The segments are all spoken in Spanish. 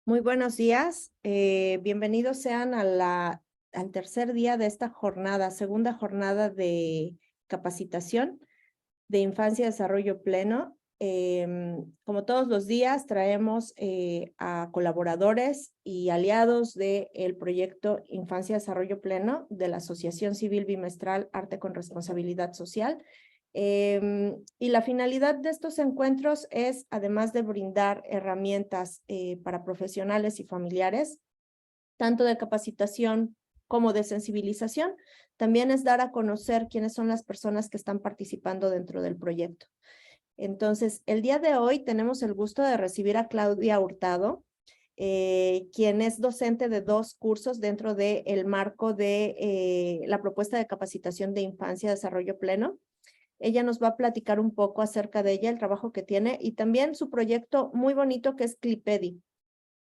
Muy buenos días, bienvenidos sean al tercer día de esta jornada, segunda jornada de capacitación de Infancia y Desarrollo Pleno. Como todos los días, traemos a colaboradores y aliados del proyecto Infancia y Desarrollo Pleno de la Asociación Civil Bimestral Arte con Responsabilidad Social. Y la finalidad de estos encuentros es, además de brindar herramientas para profesionales y familiares, tanto de capacitación como de sensibilización, también es dar a conocer quiénes son las personas que están participando dentro del proyecto. Entonces, el día de hoy tenemos el gusto de recibir a Claudia Hurtado, quien es docente de 2 cursos dentro del marco de la propuesta de capacitación de Infancia y Desarrollo Pleno. Ella nos va a platicar un poco acerca de ella, el trabajo que tiene y también su proyecto muy bonito que es Clipedi.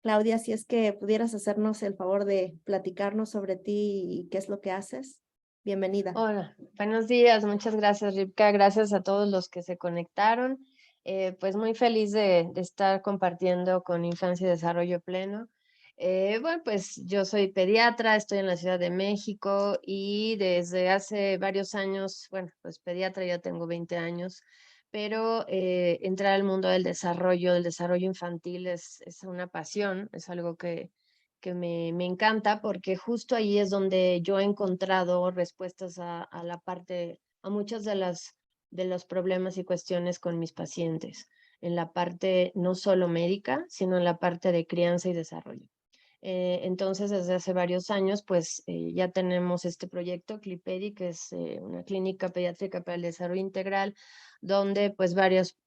Claudia, si es que pudieras hacernos el favor de platicarnos sobre ti y qué es lo que haces. Bienvenida. Hola, buenos días, muchas gracias, Ripka, gracias a todos los que se conectaron. Pues muy feliz de estar compartiendo con Infancia y Desarrollo Pleno. Bueno, pues yo soy pediatra, estoy en la Ciudad de México y desde hace varios años, bueno, pues pediatra ya tengo 20 años, pero entrar al mundo del desarrollo infantil es una pasión, es algo que me encanta porque justo ahí es donde yo he encontrado respuestas a la parte, a muchas de los problemas y cuestiones con mis pacientes, en la parte no solo médica, sino en la parte de crianza y desarrollo. Entonces, desde hace varios años, pues ya tenemos este proyecto, Clipedi, que es una clínica pediátrica para el desarrollo integral, donde pues varios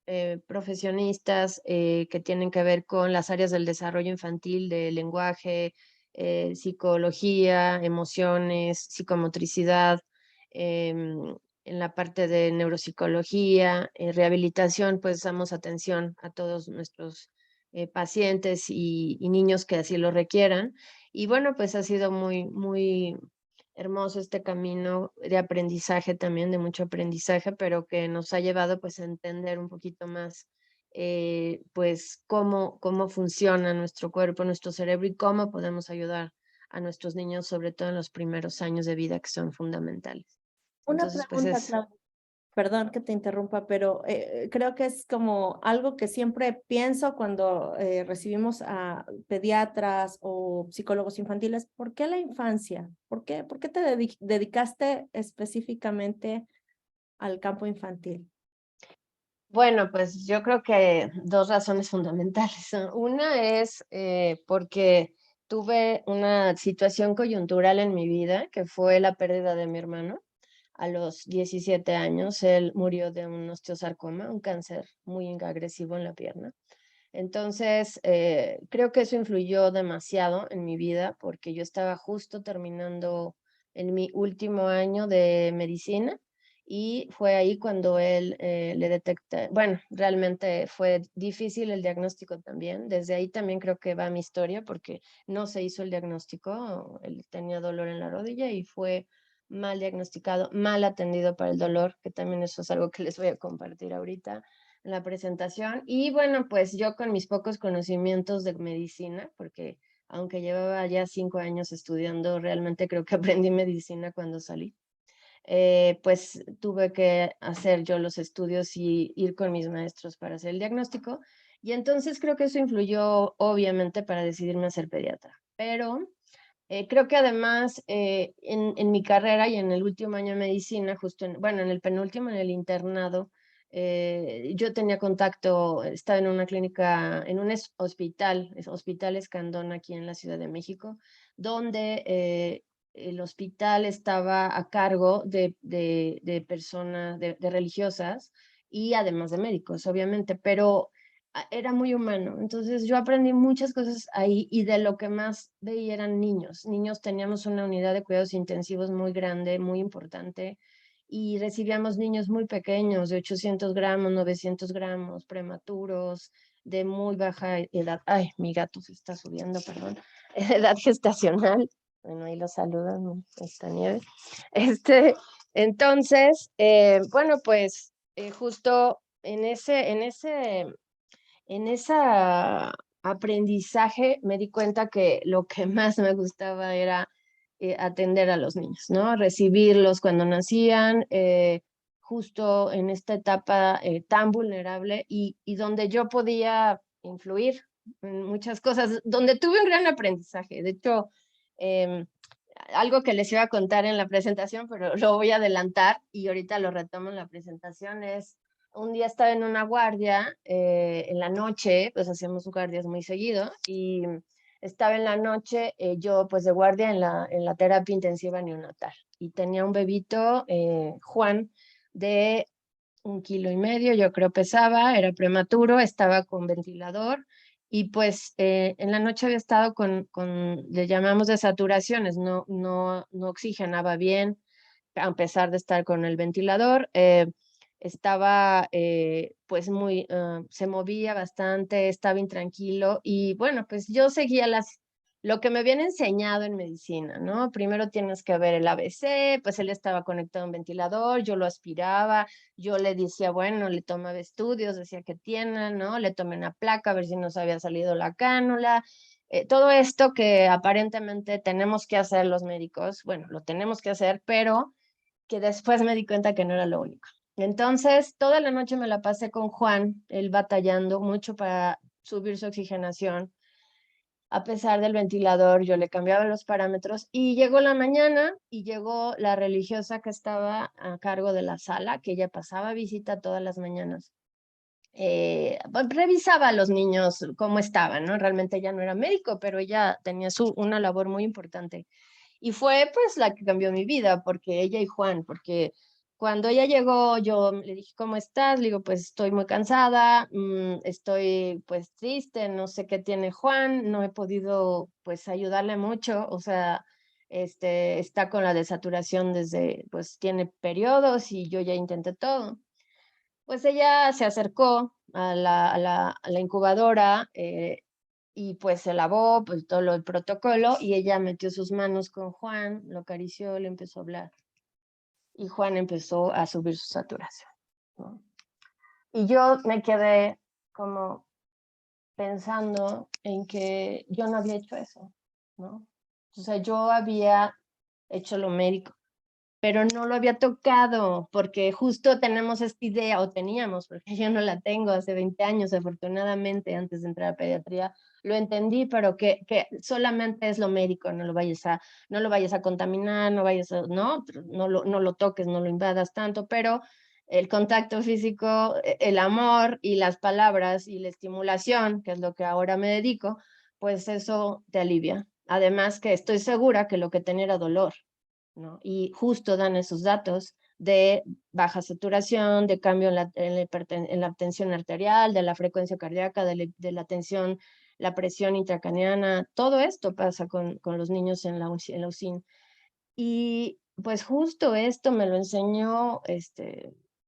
profesionistas que tienen que ver con las áreas del desarrollo infantil, de lenguaje, psicología, emociones, psicomotricidad, en la parte de neuropsicología, rehabilitación, pues damos atención a todos nuestros pacientes y niños que así lo requieran. Y bueno, pues ha sido muy hermoso este camino de aprendizaje también, de mucho aprendizaje, pero que nos ha llevado pues a entender un poquito más pues cómo funciona nuestro cuerpo, nuestro cerebro y cómo podemos ayudar a nuestros niños, sobre todo en los primeros años de vida que son fundamentales. Una Entonces, pues pregunta, es Claudia. Perdón que te interrumpa, pero creo que es como algo que siempre pienso cuando recibimos a pediatras o psicólogos infantiles. ¿Por qué la infancia? Por qué te dedicaste específicamente al campo infantil? Bueno, pues yo creo que dos razones fundamentales. Una es porque tuve una situación coyuntural en mi vida, que fue la pérdida de mi hermano. A los 17 años, él murió de un osteosarcoma, un cáncer muy agresivo en la pierna. Entonces, creo que eso influyó demasiado en mi vida porque yo estaba justo terminando en mi último año de medicina y fue ahí cuando él le detecté, bueno, realmente fue difícil el diagnóstico también. Desde ahí también creo que va mi historia porque no se hizo el diagnóstico, él tenía dolor en la rodilla y fue mal diagnosticado, mal atendido para el dolor, que también eso es algo que les voy a compartir ahorita en la presentación. Y bueno, pues yo con mis pocos conocimientos de medicina, porque aunque llevaba ya 5 años estudiando, realmente creo que aprendí medicina cuando salí. Pues tuve que hacer yo los estudios y ir con mis maestros para hacer el diagnóstico. Y entonces creo que eso influyó obviamente para decidirme a ser pediatra. Pero creo que además en mi carrera y en el último año de medicina, justo bueno, en el penúltimo, en el internado, yo tenía contacto, estaba en una clínica, en un hospital, Hospital Escandón aquí en la Ciudad de México, donde el hospital estaba a cargo de personas, de religiosas y además de médicos, obviamente, pero era muy humano. Entonces yo aprendí muchas cosas ahí y de lo que más veía eran niños. Niños teníamos una unidad de cuidados intensivos muy grande, muy importante y recibíamos niños muy pequeños, de 800 gramos, 900 gramos, prematuros, de muy baja edad. Ay, mi gato se está subiendo, perdón. Edad gestacional. Bueno, ahí lo saludan, esta Nieve. Este, entonces, bueno, pues justo en esa aprendizaje me di cuenta que lo que más me gustaba era atender a los niños, ¿no? Recibirlos cuando nacían, justo en esta etapa tan vulnerable y donde yo podía influir en muchas cosas, donde tuve un gran aprendizaje. De hecho, em, algo que les iba a contar en la presentación, pero lo voy a adelantar y ahorita lo retomo en la presentación, es un día estaba en una guardia en la noche, pues hacíamos guardias muy seguido y estaba en la noche yo pues de guardia en la terapia intensiva neonatal y tenía un bebito, Juan, de 1,5 kilos, yo creo pesaba, era prematuro, estaba con ventilador y pues en la noche había estado le llamamos desaturaciones, no oxigenaba bien, a pesar de estar con el ventilador. Estaba pues se movía bastante, estaba intranquilo y bueno, pues yo seguía lo que me habían enseñado en medicina, ¿no? Primero tienes que ver el ABC, pues él estaba conectado a un ventilador, yo lo aspiraba, yo le decía, bueno, le tomaba estudios, decía que tiene, ¿no? Le tomé una placa a ver si nos había salido la cánula. Todo esto que aparentemente tenemos que hacer los médicos, bueno, lo tenemos que hacer, pero que después me di cuenta que no era lo único. Entonces, toda la noche me la pasé con Juan, él batallando mucho para subir su oxigenación. A pesar del ventilador, yo le cambiaba los parámetros y llegó la mañana y llegó la religiosa que estaba a cargo de la sala, que ella pasaba visita todas las mañanas. Revisaba a los niños cómo estaban, ¿no? Realmente ella no era médico, pero ella tenía una labor muy importante. Y fue pues la que cambió mi vida, porque ella y Juan, porque cuando ella llegó, yo le dije, ¿cómo estás? Le digo, pues estoy muy cansada, estoy pues triste, no sé qué tiene Juan, no he podido pues ayudarle mucho, o sea, está con la desaturación desde, pues tiene periodos y yo ya intenté todo. Pues ella se acercó a la incubadora, y pues se lavó, pues todo el protocolo, y ella metió sus manos con Juan, lo acarició, le empezó a hablar, y Juan empezó a subir su saturación, ¿no? Y yo me quedé como pensando en que yo no había hecho eso, ¿no? O sea, yo había hecho lo médico, pero no lo había tocado, porque justo tenemos esta idea, o teníamos, porque yo no la tengo hace 20 años, afortunadamente, antes de entrar a pediatría, lo entendí, pero que solamente es lo médico, no lo vayas a contaminar, no lo toques, no lo invadas tanto, pero el contacto físico, el amor y las palabras y la estimulación, que es lo que ahora me dedico, pues eso te alivia. Además que estoy segura que lo que tenía era dolor, ¿no? Y justo dan esos datos de baja saturación, de cambio en la tensión arterial, de la frecuencia cardíaca, de la tensión, la presión intracraniana, todo esto pasa con los niños en la UCIN. Y pues justo esto me lo enseñó,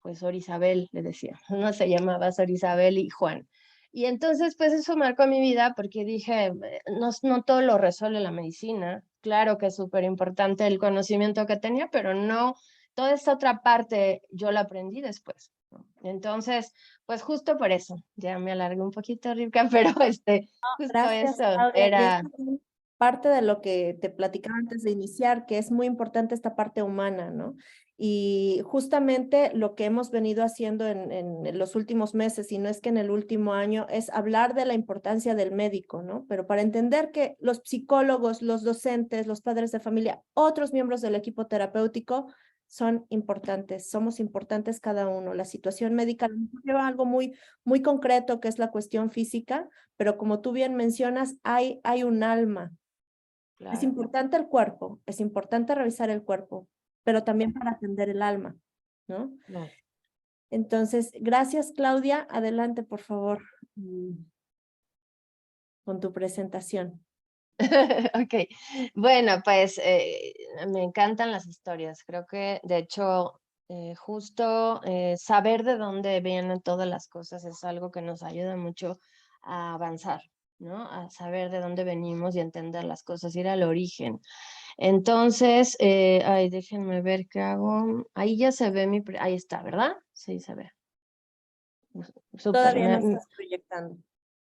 pues Sor Isabel, le decía, no se llamaba Sor Isabel y Juan. Y entonces, pues eso marcó mi vida porque dije, no todo lo resuelve la medicina. Claro que es súper importante el conocimiento que tenía, pero no, toda esta otra parte yo la aprendí después, ¿no? Entonces, pues justo por eso, ya me alargué un poquito, Rivka, pero justo Gracias, eso Claudia. Y es era, también parte de lo que te platicaba antes de iniciar, que es muy importante esta parte humana, ¿no? Y justamente lo que hemos venido haciendo en los últimos meses, y no es que en el último año, es hablar de la importancia del médico, ¿no? Pero para entender que los psicólogos, los docentes, los padres de familia, otros miembros del equipo terapéutico son importantes, somos importantes cada uno. La situación médica lleva algo muy concreto, que es la cuestión física, pero como tú bien mencionas, hay un alma. Es claro. importante el cuerpo, es importante revisar el cuerpo, pero también para atender el alma, ¿no? Claro. Entonces, gracias, Claudia. Adelante, por favor, con tu presentación. Ok, bueno, pues me encantan las historias. Creo que de hecho justo saber de dónde vienen todas las cosas es algo que nos ayuda mucho a avanzar, ¿no? A saber de dónde venimos y entender las cosas, ir al origen. Entonces, ay, déjenme ver qué hago. Ahí ya se ve ahí está, ¿verdad? Sí, se ve. Súper, Todavía no estás proyectando.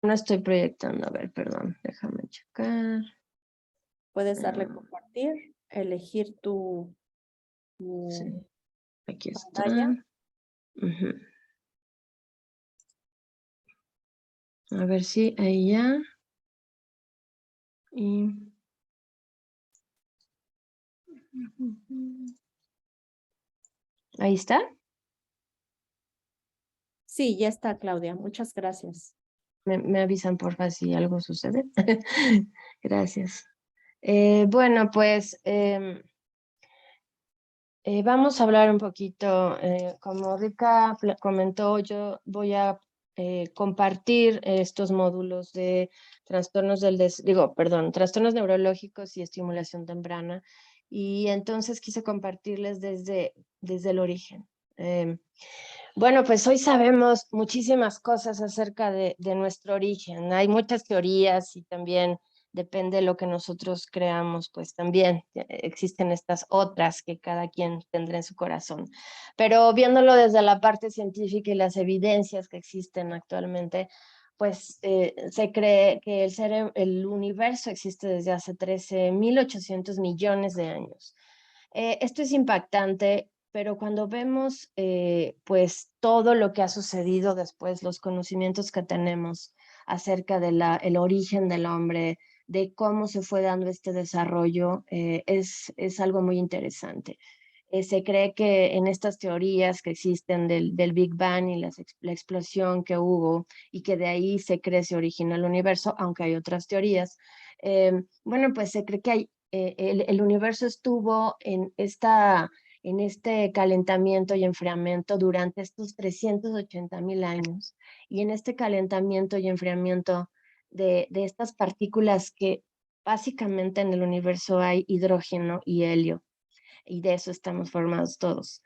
no estoy proyectando, a ver, perdón, déjame checar. Puedes darle compartir, elegir tu Sí, aquí está. pantalla. Ujú. A ver si ahí ya. Y... Ahí está. Sí, ya está, Claudia. Muchas gracias. Me avisan porfa si algo sucede. Gracias. Bueno, pues vamos a hablar un poquito, como Rika comentó, yo voy a compartir estos módulos de trastornos trastornos neurológicos y estimulación temprana. Y entonces quise compartirles desde el origen. Bueno, pues hoy sabemos muchísimas cosas acerca de nuestro origen. Hay muchas teorías y también depende de lo que nosotros creamos, pues también existen estas otras que cada quien tendrá en su corazón. Pero viéndolo desde la parte científica y las evidencias que existen actualmente, pues se cree que el universo existe desde hace 13.800 millones de años. Esto es impactante, pero cuando vemos pues todo lo que ha sucedido después, los conocimientos que tenemos acerca de el origen del hombre, de cómo se fue dando este desarrollo, es algo muy interesante. Se cree que en estas teorías que existen del Big Bang y la explosión que hubo y que de ahí se origina el universo, aunque hay otras teorías, bueno, pues se cree que el universo estuvo en este calentamiento y enfriamiento durante estos 380.000 años. Y en este calentamiento y enfriamiento de estas partículas que básicamente en el universo hay hidrógeno y helio y de eso estamos formados todos.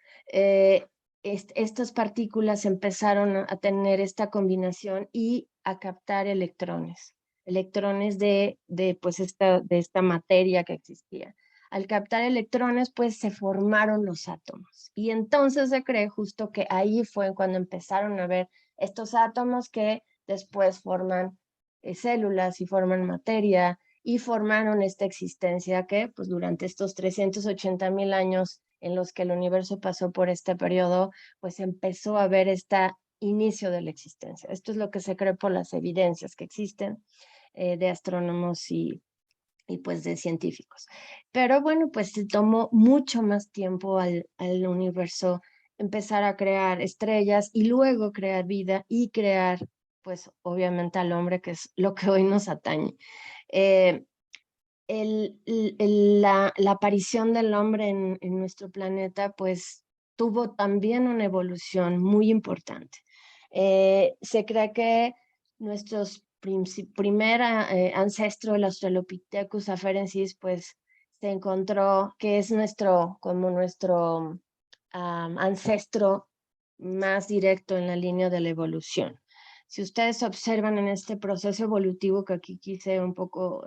Estas partículas empezaron a tener esta combinación y a captar electrones pues de esta materia que existía. Al captar electrones, pues se formaron los átomos. Y entonces se cree justo que ahí fue cuando empezaron a ver estos átomos que después forman células y forman materia y formaron esta existencia que, pues durante estos 380.000 años en los que el universo pasó por este periodo, pues empezó a ver este inicio de la existencia. Esto es lo que se cree por las evidencias que existen de astrónomos y pues de científicos. Pero bueno, pues se tomó mucho más tiempo al universo empezar a crear estrellas y luego crear vida y crear, pues obviamente al hombre, que es lo que hoy nos atañe. Eh, la aparición del hombre en nuestro planeta, pues tuvo también una evolución muy importante. Se cree que nuestros primer ancestro, el Australopithecus afarensis, pues se encontró que es como nuestro ancestro más directo en la línea de la evolución. Si ustedes observan en este proceso evolutivo que aquí quise un poco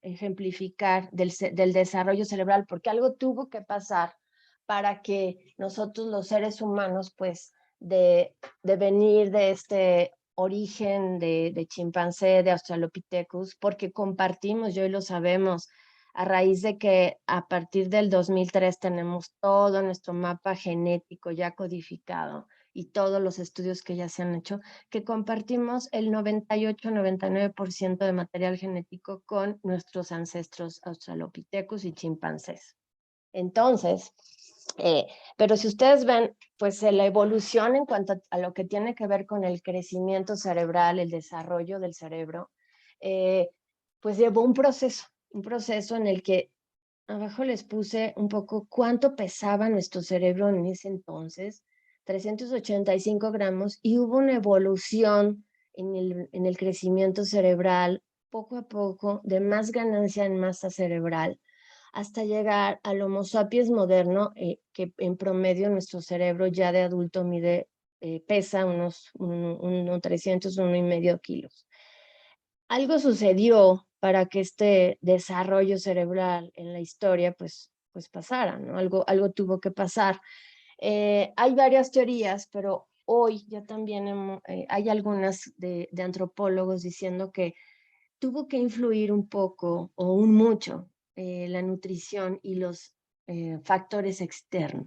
ejemplificar del desarrollo cerebral, porque algo tuvo que pasar para que nosotros los seres humanos, pues de venir de este origen de chimpancé, de Australopithecus, porque compartimos, y hoy lo sabemos, a raíz de que a partir del 2003 tenemos todo nuestro mapa genético ya codificado y todos los estudios que ya se han hecho, que compartimos el 98-99% de material genético con nuestros ancestros Australopithecus y chimpancés. Entonces, pero si ustedes ven, pues la evolución en cuanto a lo que tiene que ver con el crecimiento cerebral, el desarrollo del cerebro, pues llevó un proceso en el que abajo les puse un poco cuánto pesaba nuestro cerebro en ese entonces, 385 gramos, y hubo una evolución en el crecimiento cerebral poco a poco de más ganancia en masa cerebral hasta llegar al Homo sapiens moderno, que en promedio nuestro cerebro ya de adulto pesa unos 300, 1,5 kilos. Algo sucedió para que este desarrollo cerebral en la historia pues pasara, ¿no? Algo tuvo que pasar. Hay varias teorías, pero hoy ya también hay algunas de antropólogos diciendo que tuvo que influir un poco o un mucho la nutrición y los factores externos.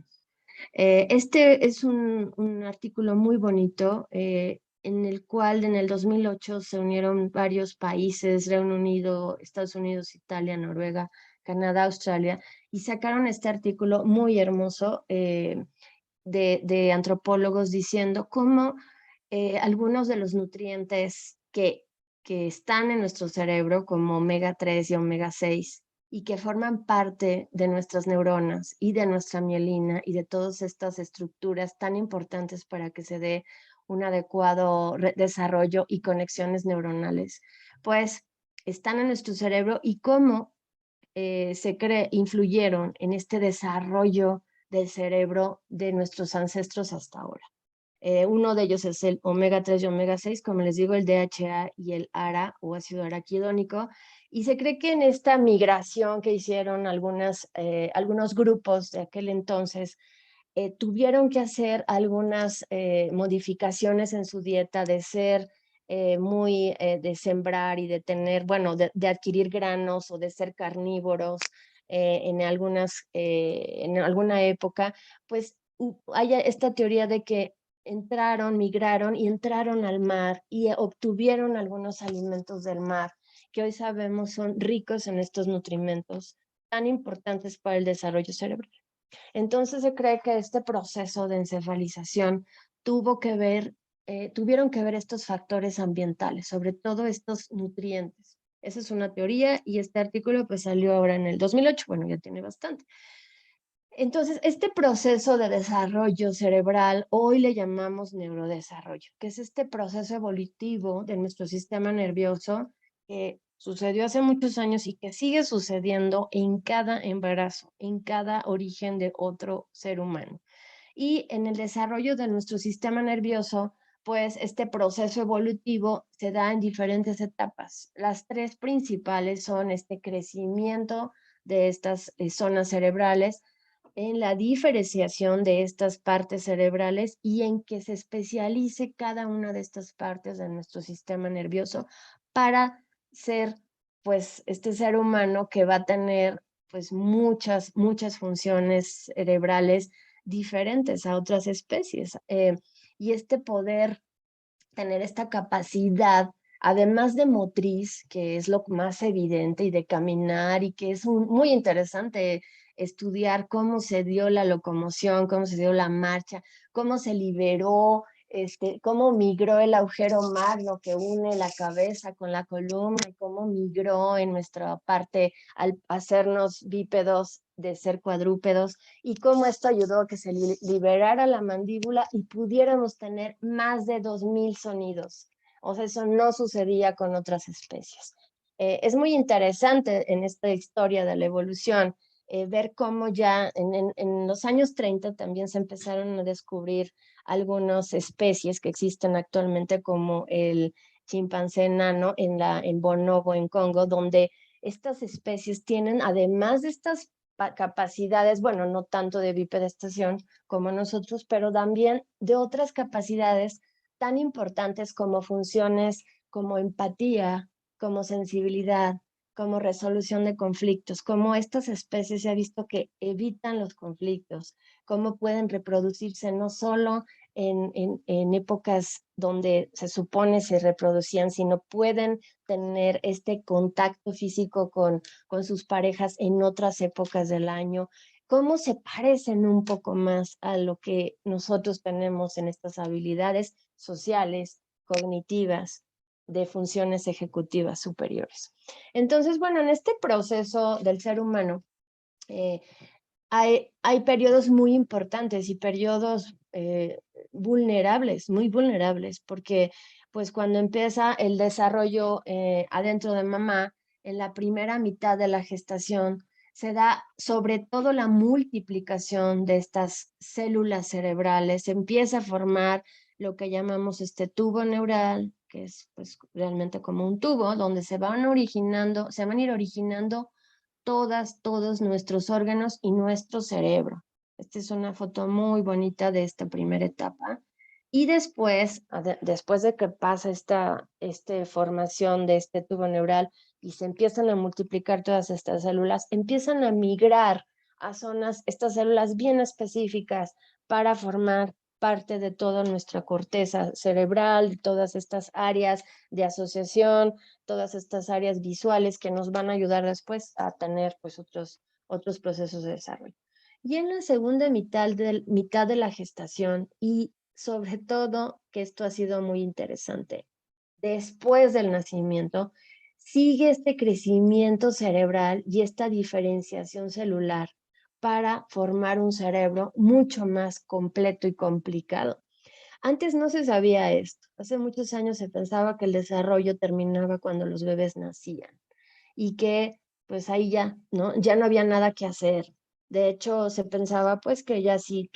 Este es un artículo muy bonito en el cual en el 2008 se unieron varios países, Reino Unido, Estados Unidos, Italia, Noruega, Canadá, Australia, y sacaron este artículo muy hermoso de antropólogos diciendo cómo algunos de los nutrientes que están en nuestro cerebro, como omega 3 y omega 6, y que forman parte de nuestras neuronas y de nuestra mielina y de todas estas estructuras tan importantes para que se dé un adecuado desarrollo y conexiones neuronales, pues están en nuestro cerebro y cómo influyeron en este desarrollo del cerebro de nuestros ancestros hasta ahora. Uno de ellos es el omega 3 y omega 6, como les digo, el DHA y el ARA o ácido araquidónico. Y se cree que en esta migración que hicieron algunos grupos de aquel entonces, tuvieron que hacer algunas modificaciones en su dieta de ser de sembrar y de tener, bueno, de adquirir granos o de ser carnívoros en alguna época, pues hay esta teoría de que migraron y entraron al mar y obtuvieron algunos alimentos del mar que hoy sabemos son ricos en estos nutrimentos tan importantes para el desarrollo cerebral. Entonces se cree que este proceso de encefalización tuvieron que ver estos factores ambientales, sobre todo estos nutrientes. Esa es una teoría y este artículo pues salió ahora en el 2008, bueno, ya tiene bastante. Entonces, este proceso de desarrollo cerebral hoy le llamamos neurodesarrollo, que es este proceso evolutivo de nuestro sistema nervioso que sucedió hace muchos años y que sigue sucediendo en cada embarazo, en cada origen de otro ser humano. Y en el desarrollo de nuestro sistema nervioso, pues este proceso evolutivo se da en diferentes etapas. Las tres principales son este crecimiento de estas zonas cerebrales, en la diferenciación de estas partes cerebrales y en que se especialice cada una de estas partes de nuestro sistema nervioso para ser, pues, este ser humano que va a tener, pues, muchas funciones cerebrales diferentes a otras especies. Y este poder tener esta capacidad, además de motriz, que es lo más evidente, y de caminar, y que es muy interesante estudiar cómo se dio la locomoción, cómo se dio la marcha, cómo se liberó, cómo migró el agujero magno que une la cabeza con la columna, y cómo migró en nuestra parte al hacernos bípedos de ser cuadrúpedos, y cómo esto ayudó a que se liberara la mandíbula y pudiéramos tener más de 2000 sonidos. O sea, eso no sucedía con otras especies. Es muy interesante en esta historia de la evolución ver cómo ya en los años 30 también se empezaron a descubrir algunas especies que existen actualmente, como el chimpancé enano en Bonobo, en Congo, donde estas especies tienen, además de estas capacidades, bueno, no tanto de bipedestación como nosotros, pero también de otras capacidades tan importantes como funciones como empatía, como sensibilidad, como resolución de conflictos, como estas especies se ha visto que evitan los conflictos, cómo pueden reproducirse no solo en épocas donde se supone se reproducían, sino pueden tener este contacto físico con sus parejas en otras épocas del año, cómo se parecen un poco más a lo que nosotros tenemos en estas habilidades sociales, cognitivas, de funciones ejecutivas superiores. Entonces, bueno, en este proceso del ser humano, hay periodos muy importantes y periodos vulnerables, muy vulnerables, porque pues cuando empieza el desarrollo adentro de mamá, en la primera mitad de la gestación, se da sobre todo la multiplicación de estas células cerebrales, se empieza a formar lo que llamamos este tubo neural, que es pues realmente como un tubo donde se van a ir originando todos nuestros órganos y nuestro cerebro. Esta es una foto muy bonita de esta primera etapa. Y después, después de que pasa esta formación de este tubo neural y se empiezan a multiplicar todas estas células, empiezan a migrar a zonas, estas células bien específicas para formar parte de toda nuestra corteza cerebral, todas estas áreas de asociación, todas estas áreas visuales que nos van a ayudar después a tener pues otros procesos de desarrollo. Y en la segunda mitad de la gestación, y sobre todo, que esto ha sido muy interesante, después del nacimiento, sigue este crecimiento cerebral y esta diferenciación celular para formar un cerebro mucho más completo y complicado. Antes no se sabía esto. Hace muchos años se pensaba que el desarrollo terminaba cuando los bebés nacían y que pues ahí ya, ¿no? Ya no había nada que hacer. De hecho, se pensaba pues que ya si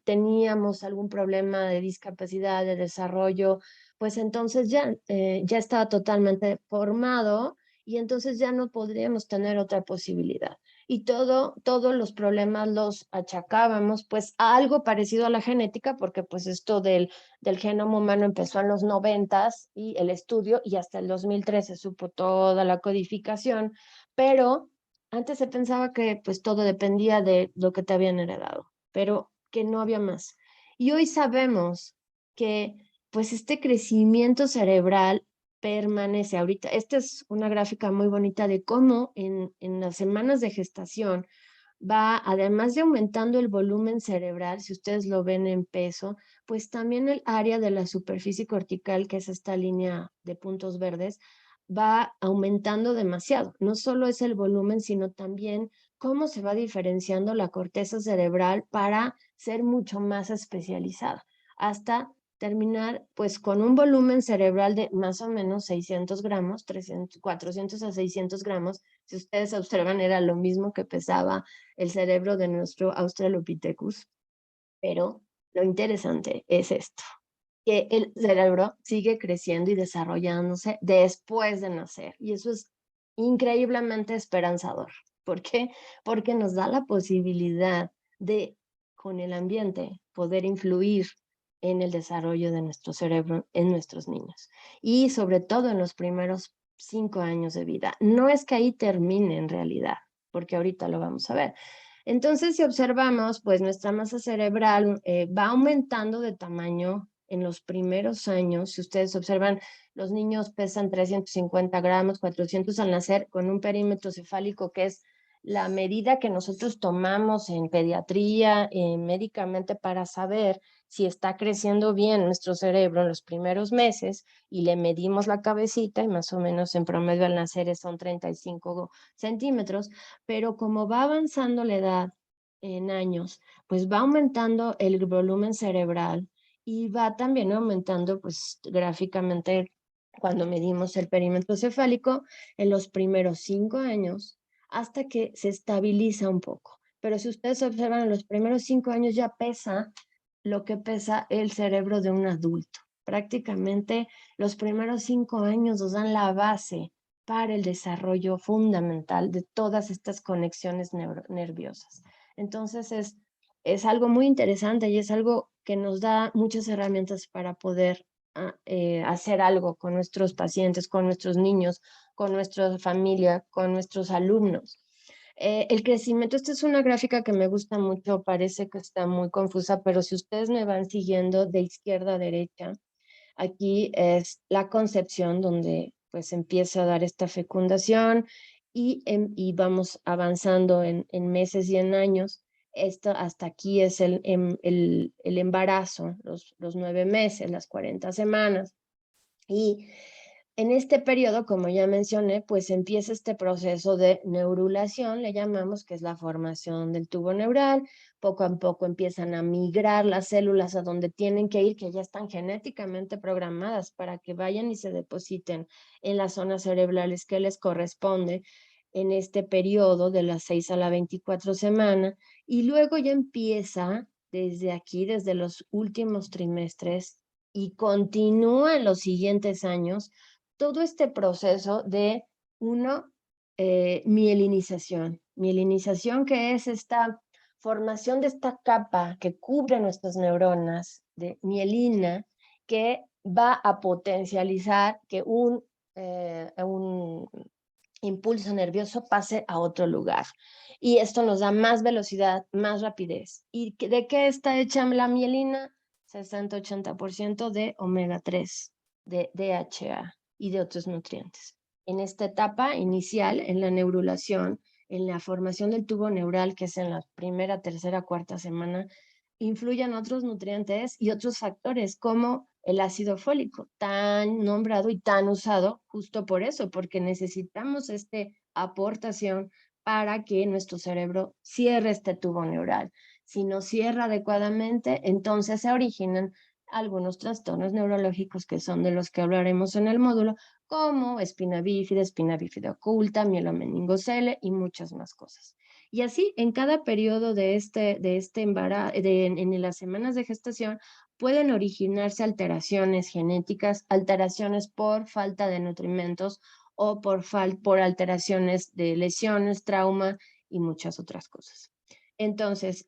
teníamos algún problema de discapacidad, de desarrollo, pues entonces ya estaba totalmente formado y entonces ya no podríamos tener otra posibilidad. Y todos los problemas los achacábamos pues a algo parecido a la genética, porque pues esto del genoma humano empezó en los 90 y el estudio, y hasta el 2013 se supo toda la codificación, pero antes se pensaba que pues todo dependía de lo que te habían heredado, pero que no había más. Y hoy sabemos que pues este crecimiento cerebral permanece. Ahorita, esta es una gráfica muy bonita de cómo en las semanas de gestación va, además de aumentando el volumen cerebral, si ustedes lo ven en peso, pues también el área de la superficie cortical, que es esta línea de puntos verdes, va aumentando demasiado. No solo es el volumen, sino también cómo se va diferenciando la corteza cerebral para ser mucho más especializada, hasta terminar pues con un volumen cerebral de más o menos 600 gramos, 400 a 600 gramos. Si ustedes observan, era lo mismo que pesaba el cerebro de nuestro Australopithecus, pero lo interesante es esto, que el cerebro sigue creciendo y desarrollándose después de nacer, y eso es increíblemente esperanzador. ¿Por qué? Porque nos da la posibilidad de, con el ambiente, poder influir en el desarrollo de nuestro cerebro en nuestros niños, y sobre todo en los primeros 5 años de vida. No es que ahí termine en realidad, porque ahorita lo vamos a ver. Entonces, si observamos, pues nuestra masa cerebral va aumentando de tamaño en los primeros años. Si ustedes observan, los niños pesan 350 gramos, 400 al nacer, con un perímetro cefálico que es la medida que nosotros tomamos en pediatría, médicamente, para saber si está creciendo bien nuestro cerebro en los primeros meses, y le medimos la cabecita y más o menos en promedio al nacer son 35 centímetros, pero como va avanzando la edad en años, pues va aumentando el volumen cerebral y va también aumentando pues gráficamente cuando medimos el perímetro cefálico en los primeros 5 años hasta que se estabiliza un poco. Pero si ustedes observan, en los primeros 5 años ya pesa lo que pesa el cerebro de un adulto. Prácticamente los primeros 5 años nos dan la base para el desarrollo fundamental de todas estas conexiones nerviosas. Entonces es algo muy interesante y es algo que nos da muchas herramientas para poder hacer algo con nuestros pacientes, con nuestros niños, con nuestra familia, con nuestros alumnos. El crecimiento, esta es una gráfica que me gusta mucho, parece que está muy confusa, pero si ustedes me van siguiendo de izquierda a derecha, aquí es la concepción donde pues empieza a dar esta fecundación y vamos avanzando en meses y en años. Esto hasta aquí es el embarazo, los 9 meses, las 40 semanas. Y en este periodo, como ya mencioné, pues empieza este proceso de neurulación, le llamamos, que es la formación del tubo neural. Poco a poco empiezan a migrar las células a donde tienen que ir, que ya están genéticamente programadas para que vayan y se depositen en las zonas cerebrales que les corresponde. en este periodo de las 6 a la 24 semana, y luego ya empieza desde aquí, desde los últimos trimestres, y continúa en los siguientes años, todo este proceso de, uno, mielinización. Mielinización, que es esta formación de esta capa que cubre nuestras neuronas de mielina, que va a potencializar que un impulso nervioso pase a otro lugar. Y esto nos da más velocidad, más rapidez. ¿Y de qué está hecha la mielina? 60-80% de omega 3, de DHA y de otros nutrientes. En esta etapa inicial, en la neurulación, en la formación del tubo neural, que es en la primera, tercera, cuarta semana, influyen otros nutrientes y otros factores como el ácido fólico, tan nombrado y tan usado justo por eso, porque necesitamos esta aportación para que nuestro cerebro cierre este tubo neural. Si no cierra adecuadamente, entonces se originan algunos trastornos neurológicos que son de los que hablaremos en el módulo, como espina bífida oculta, mielomeningocele y muchas más cosas. Y así, en cada periodo de este embarazo, en las semanas de gestación, pueden originarse alteraciones genéticas, alteraciones por falta de nutrimentos o por alteraciones de lesiones, trauma y muchas otras cosas. Entonces,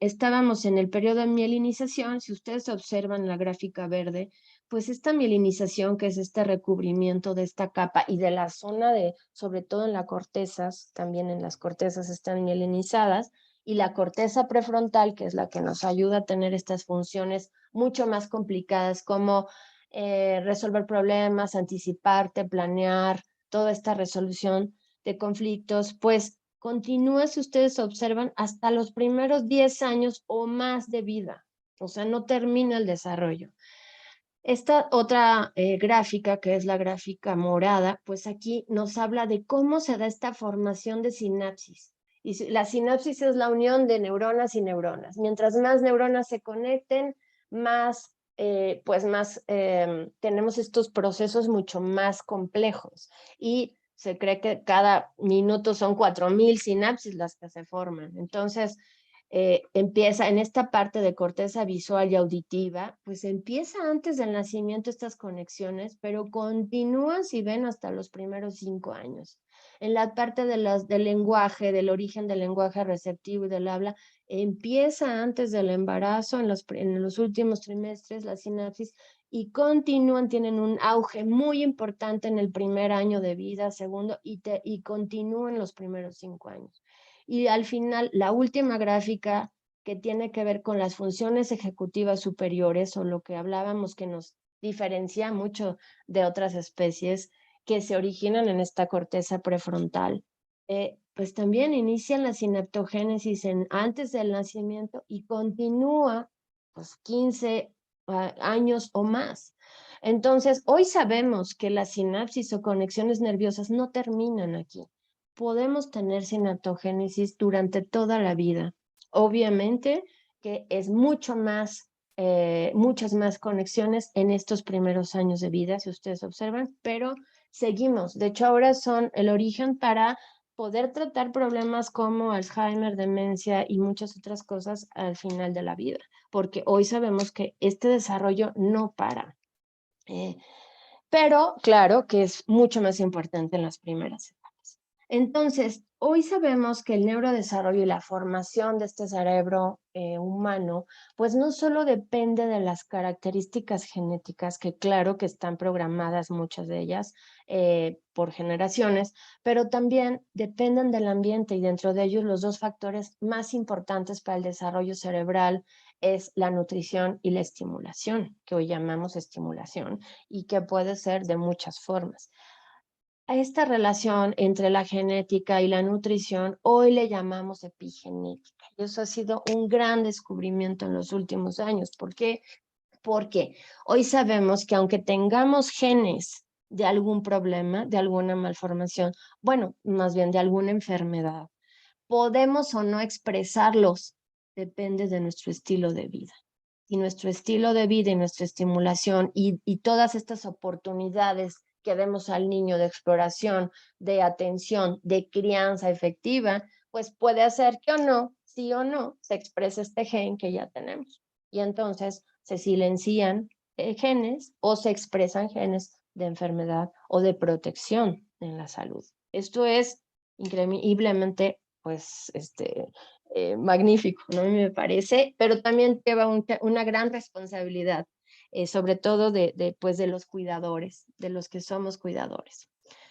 estábamos en el periodo de mielinización. Si ustedes observan la gráfica verde, pues esta mielinización, que es este recubrimiento de esta capa y de la zona de, sobre todo en las cortezas, también en las cortezas están mielinizadas, y la corteza prefrontal, que es la que nos ayuda a tener estas funciones mucho más complicadas, como resolver problemas, anticiparte, planear, toda esta resolución de conflictos, pues continúa, si ustedes observan, hasta los primeros 10 años o más de vida. O sea, no termina el desarrollo. Esta otra gráfica, que es la gráfica morada, pues aquí nos habla de cómo se da esta formación de sinapsis. Y la sinapsis es la unión de neuronas y neuronas. Mientras más neuronas se conecten, más, tenemos estos procesos mucho más complejos. Y se cree que cada minuto son 4,000 sinapsis las que se forman. Entonces, empieza en esta parte de corteza visual y auditiva, pues empieza antes del nacimiento estas conexiones, pero continúan, si ven, hasta los primeros 5 años. En la parte del lenguaje, del origen del lenguaje receptivo y del habla, empieza antes del embarazo, en los últimos trimestres, la sinapsis, y continúan, tienen un auge muy importante en el primer año de vida, segundo, y continúan los primeros 5 años. Y al final, la última gráfica, que tiene que ver con las funciones ejecutivas superiores, o lo que hablábamos que nos diferencia mucho de otras especies que se originan en esta corteza prefrontal, pues también inician la sinaptogénesis antes del nacimiento y continúa pues 15 años o más. Entonces, hoy sabemos que las sinapsis o conexiones nerviosas no terminan aquí. Podemos tener sinaptogénesis durante toda la vida. Obviamente que es muchas más conexiones en estos primeros años de vida, si ustedes observan, pero seguimos. De hecho, ahora son el origen para poder tratar problemas como Alzheimer, demencia y muchas otras cosas al final de la vida, porque hoy sabemos que este desarrollo no para. Pero claro que es mucho más importante en las primeras etapas. Entonces, hoy sabemos que el neurodesarrollo y la formación de este cerebro humano, pues no solo depende de las características genéticas, que claro que están programadas muchas de ellas por generaciones, pero también dependen del ambiente, y dentro de ellos los dos factores más importantes para el desarrollo cerebral es la nutrición y la estimulación, que hoy llamamos estimulación, y que puede ser de muchas formas. A esta relación entre la genética y la nutrición hoy le llamamos epigenética. Y eso ha sido un gran descubrimiento en los últimos años. ¿Por qué? Porque hoy sabemos que aunque tengamos genes de algún problema, de alguna malformación, bueno, más bien de alguna enfermedad, podemos o no expresarlos, depende de nuestro estilo de vida. Y nuestro estilo de vida y nuestra estimulación y todas estas oportunidades que demos al niño de exploración, de atención, de crianza efectiva, pues puede hacer que o no, sí o no, se exprese este gen que ya tenemos. Y entonces se silencian genes o se expresan genes de enfermedad o de protección en la salud. Esto es increíblemente, pues, magnífico, ¿no? Me parece, pero también lleva una gran responsabilidad, sobre todo pues, de los cuidadores, de los que somos cuidadores.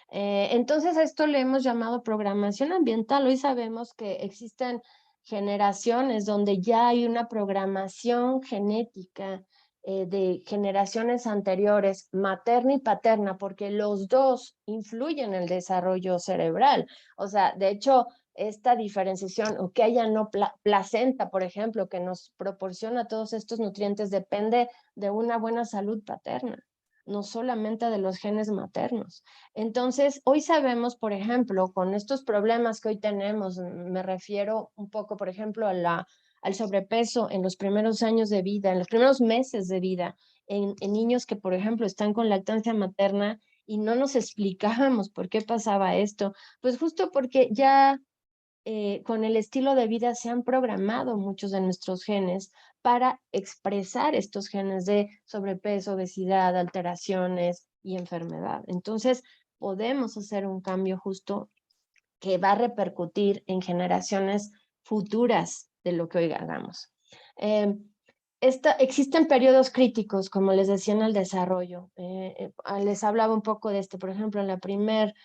Entonces, a esto le hemos llamado programación ambiental. Hoy sabemos que existen generaciones donde ya hay una programación genética de generaciones anteriores, materna y paterna, porque los dos influyen en el desarrollo cerebral. O sea, de hecho, esta diferenciación, o que haya no placenta, por ejemplo, que nos proporciona todos estos nutrientes, depende de una buena salud paterna, no solamente de los genes maternos. Entonces, hoy sabemos, por ejemplo, con estos problemas que hoy tenemos, me refiero un poco, por ejemplo, al sobrepeso en los primeros años de vida, en los primeros meses de vida, en niños que, por ejemplo, están con lactancia materna y no nos explicábamos por qué pasaba esto. Pues justo porque ya con el estilo de vida se han programado muchos de nuestros genes para expresar estos genes de sobrepeso, obesidad, alteraciones y enfermedad. Entonces, podemos hacer un cambio justo que va a repercutir en generaciones futuras de lo que hoy hagamos. Existen periodos críticos, como les decía, en el desarrollo. Les hablaba un poco de por ejemplo, en la primer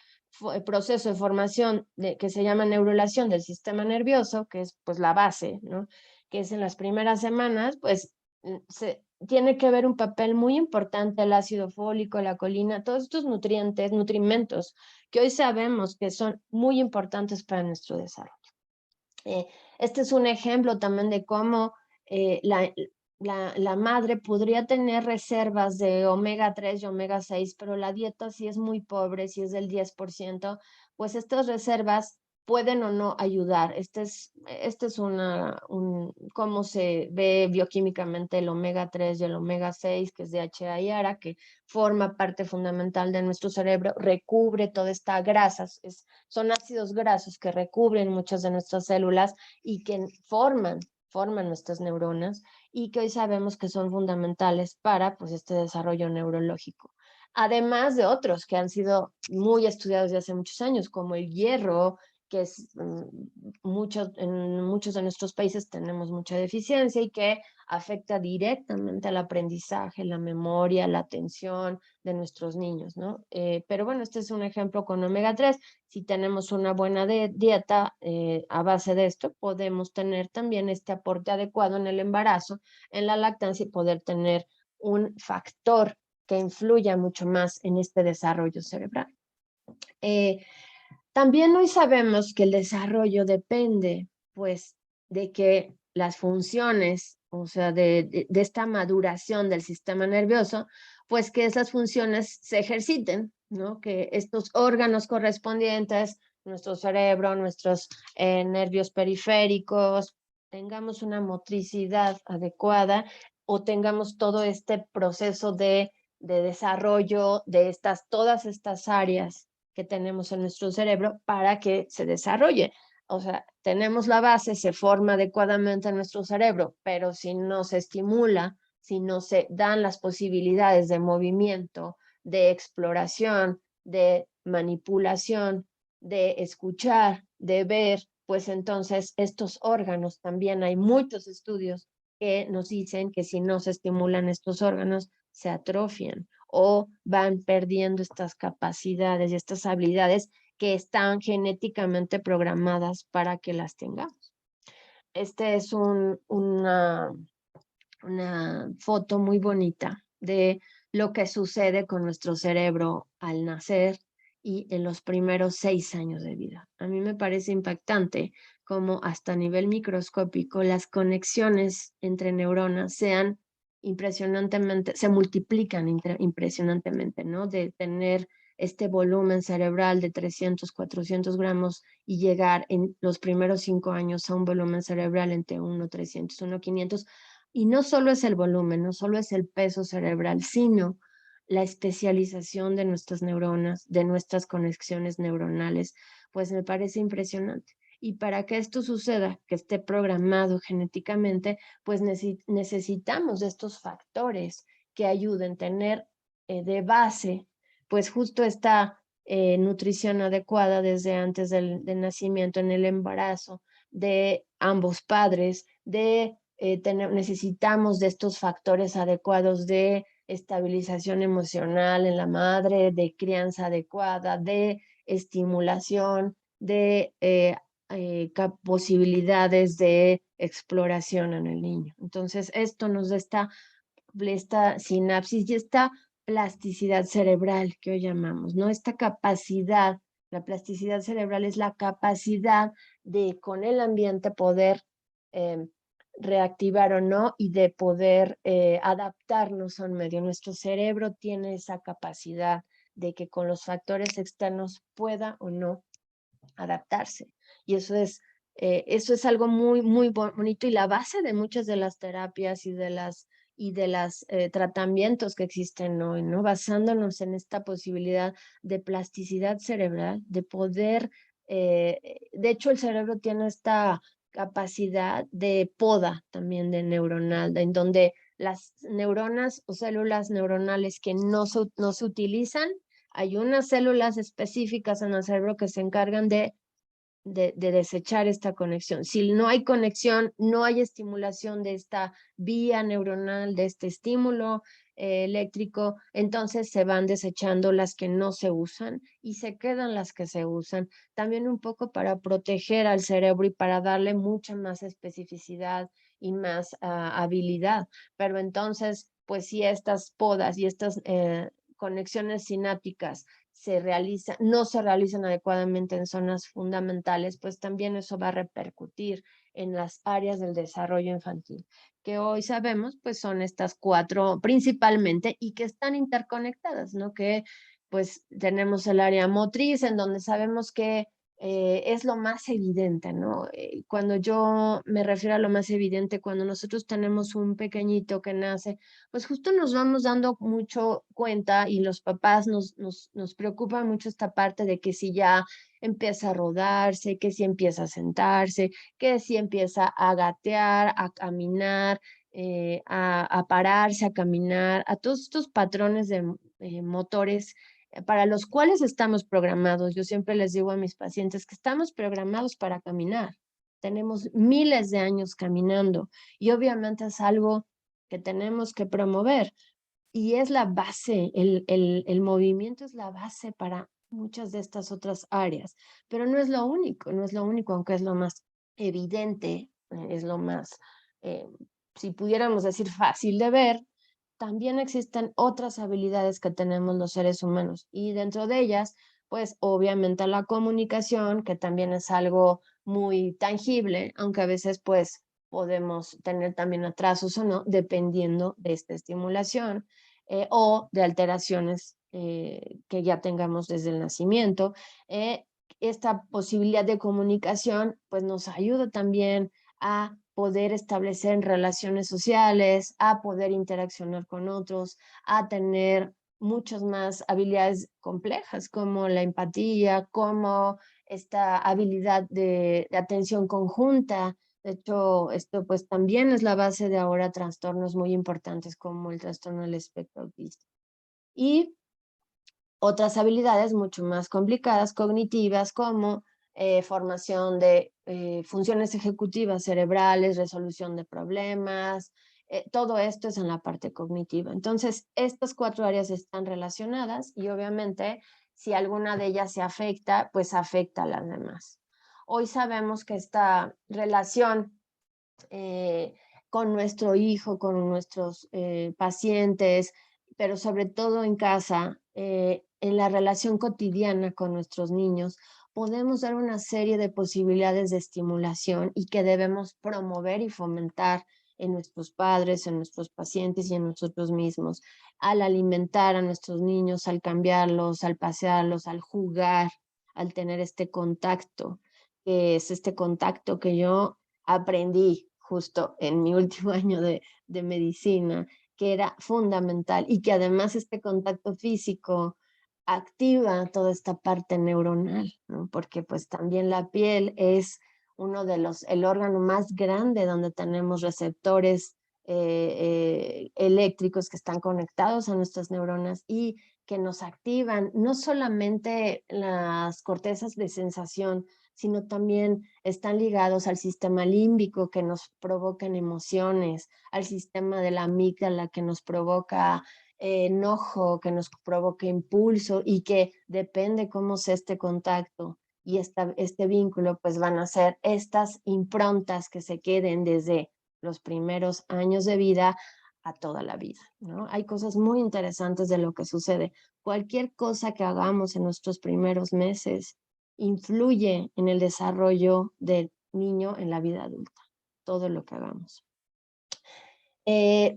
proceso de formación que se llama neurulación del sistema nervioso, que es pues la base, ¿no? Que es en las primeras semanas, pues tiene que ver un papel muy importante el ácido fólico, la colina, todos estos nutrimentos que hoy sabemos que son muy importantes para nuestro desarrollo. Este es un ejemplo también de cómo la madre podría tener reservas de omega 3 y omega 6, pero la dieta si es muy pobre, si es del 10%, pues estas reservas pueden o no ayudar. Este es cómo se ve bioquímicamente el omega 3 y el omega 6, que es DHA y ARA, que forma parte fundamental de nuestro cerebro, recubre toda esta grasa, son ácidos grasos que recubren muchas de nuestras células y que forman nuestras neuronas y que hoy sabemos que son fundamentales para pues, este desarrollo neurológico. Además de otros que han sido muy estudiados desde hace muchos años, como el hierro, que en muchos de nuestros países tenemos mucha deficiencia y que afecta directamente al aprendizaje, la memoria, la atención de nuestros niños, ¿no? Pero bueno, este es un ejemplo con omega 3. Si tenemos una buena dieta a base de esto, podemos tener también este aporte adecuado en el embarazo, en la lactancia y poder tener un factor que influya mucho más en este desarrollo cerebral. También hoy sabemos que el desarrollo depende, pues, de que las funciones, o sea, de esta maduración del sistema nervioso, pues que esas funciones se ejerciten, ¿no? Que estos órganos correspondientes, nuestro cerebro, nuestros nervios periféricos, tengamos una motricidad adecuada o tengamos todo este proceso de desarrollo de todas estas áreas que tenemos en nuestro cerebro para que se desarrolle. O sea, tenemos la base, se forma adecuadamente en nuestro cerebro, pero si no se estimula, si no se dan las posibilidades de movimiento, de exploración, de manipulación, de escuchar, de ver, pues entonces estos órganos, también hay muchos estudios que nos dicen que si no se estimulan estos órganos, se atrofian o van perdiendo estas capacidades y estas habilidades que están genéticamente programadas para que las tengamos. Este es una foto muy bonita de lo que sucede con nuestro cerebro al nacer y en los primeros 6 años de vida. A mí me parece impactante cómo hasta a nivel microscópico las conexiones entre neuronas se multiplican impresionantemente, ¿no? De tener este volumen cerebral de 300, 400 gramos y llegar en los primeros 5 años a un volumen cerebral entre 1,300, 1,500. Y no solo es el volumen, no solo es el peso cerebral, sino la especialización de nuestras neuronas, de nuestras conexiones neuronales, pues me parece impresionante. Y para que esto suceda, que esté programado genéticamente, pues necesitamos de estos factores que ayuden a tener de base, pues justo esta nutrición adecuada desde antes del nacimiento, en el embarazo, de ambos padres, necesitamos de estos factores adecuados de estabilización emocional en la madre, de crianza adecuada, de estimulación, de posibilidades de exploración en el niño. Entonces, esto nos da esta sinapsis y esta plasticidad cerebral que hoy llamamos, ¿no? Esta capacidad, la plasticidad cerebral es la capacidad de con el ambiente poder eh, reactivar o no y de poder adaptarnos a un medio. Nuestro cerebro tiene esa capacidad de que con los factores externos pueda o no adaptarse. Y eso es algo muy, muy bonito y la base de muchas de las terapias y de los tratamientos que existen hoy, ¿no? Basándonos en esta posibilidad de plasticidad cerebral, de poder, de hecho el cerebro tiene esta capacidad de poda también de neuronal, en donde las neuronas o células neuronales que no se utilizan, hay unas células específicas en el cerebro que se encargan de desechar esta conexión. Si no hay conexión, no hay estimulación de esta vía neuronal, de este estímulo eléctrico, entonces se van desechando las que no se usan y se quedan las que se usan, también un poco para proteger al cerebro y para darle mucha más especificidad y más habilidad. Pero entonces, pues si estas podas y estas conexiones sinápticas no se realizan adecuadamente en zonas fundamentales, pues también eso va a repercutir en las áreas del desarrollo infantil, que hoy sabemos pues son estas cuatro principalmente y que están interconectadas, ¿no? Que pues tenemos el área motriz en donde sabemos que es lo más evidente, ¿no? Cuando yo me refiero a lo más evidente, cuando nosotros tenemos un pequeñito que nace, pues justo nos vamos dando mucho cuenta y los papás nos preocupa mucho esta parte de que si ya empieza a rodarse, que si empieza a sentarse, que si empieza a gatear, a caminar, a pararse, a caminar, a todos estos patrones de motores para los cuales estamos programados. Yo siempre les digo a mis pacientes que estamos programados para caminar. Tenemos miles de años caminando y obviamente es algo que tenemos que promover y es la base, el movimiento es la base para muchas de estas otras áreas, pero no es lo único, no es lo único, aunque es lo más evidente, es lo más, eh, si pudiéramos decir, fácil de ver. También existen otras habilidades que tenemos los seres humanos y dentro de ellas, pues obviamente la comunicación, que también es algo muy tangible, aunque a veces pues podemos tener también atrasos o no, dependiendo de esta estimulación o de alteraciones que ya tengamos desde el nacimiento. Esta posibilidad de comunicación pues nos ayuda también a poder establecer relaciones sociales, a poder interaccionar con otros, a tener muchas más habilidades complejas como la empatía, como esta habilidad de atención conjunta. De hecho, esto pues también es la base de ahora trastornos muy importantes como el trastorno del espectro autista. Y otras habilidades mucho más complicadas, cognitivas, como formación de funciones ejecutivas cerebrales, resolución de problemas, todo esto es en la parte cognitiva. Entonces, estas cuatro áreas están relacionadas y obviamente si alguna de ellas se afecta, pues afecta a las demás. Hoy sabemos que esta relación eh, con nuestro hijo, con nuestros pacientes, pero sobre todo en casa, en la relación cotidiana con nuestros niños, podemos dar una serie de posibilidades de estimulación y que debemos promover y fomentar en nuestros padres, en nuestros pacientes y en nosotros mismos, al alimentar a nuestros niños, al cambiarlos, al pasearlos, al jugar, al tener este contacto, que es este contacto que yo aprendí justo en mi último año de medicina, que era fundamental y que además este contacto físico activa toda esta parte neuronal, ¿no? Porque pues también la piel es uno de el órgano más grande donde tenemos receptores eléctricos que están conectados a nuestras neuronas y que nos activan no solamente las cortezas de sensación, sino también están ligados al sistema límbico que nos provocan emociones, al sistema de la amígdala que nos provoca enojo, que nos provoca impulso y que depende cómo sea este contacto y este vínculo, pues van a ser estas improntas que se queden desde los primeros años de vida a toda la vida, ¿no? Hay cosas muy interesantes de lo que sucede. Cualquier cosa que hagamos en nuestros primeros meses influye en el desarrollo del niño en la vida adulta, todo lo que hagamos.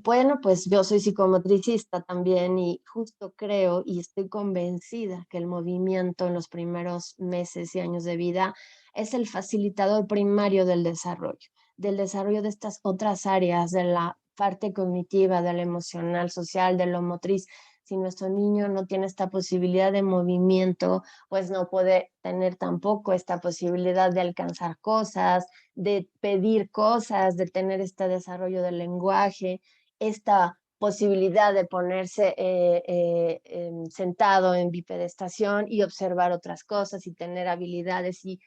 Bueno, pues yo soy psicomotricista también y justo creo y estoy convencida que el movimiento en los primeros meses y años de vida es el facilitador primario del desarrollo de estas otras áreas, de la parte cognitiva, de la emocional, social, de lo motriz. Si nuestro niño no tiene esta posibilidad de movimiento, pues no puede tener tampoco esta posibilidad de alcanzar cosas, de pedir cosas, de tener este desarrollo del lenguaje, esta posibilidad de ponerse sentado en bipedestación y observar otras cosas y tener habilidades y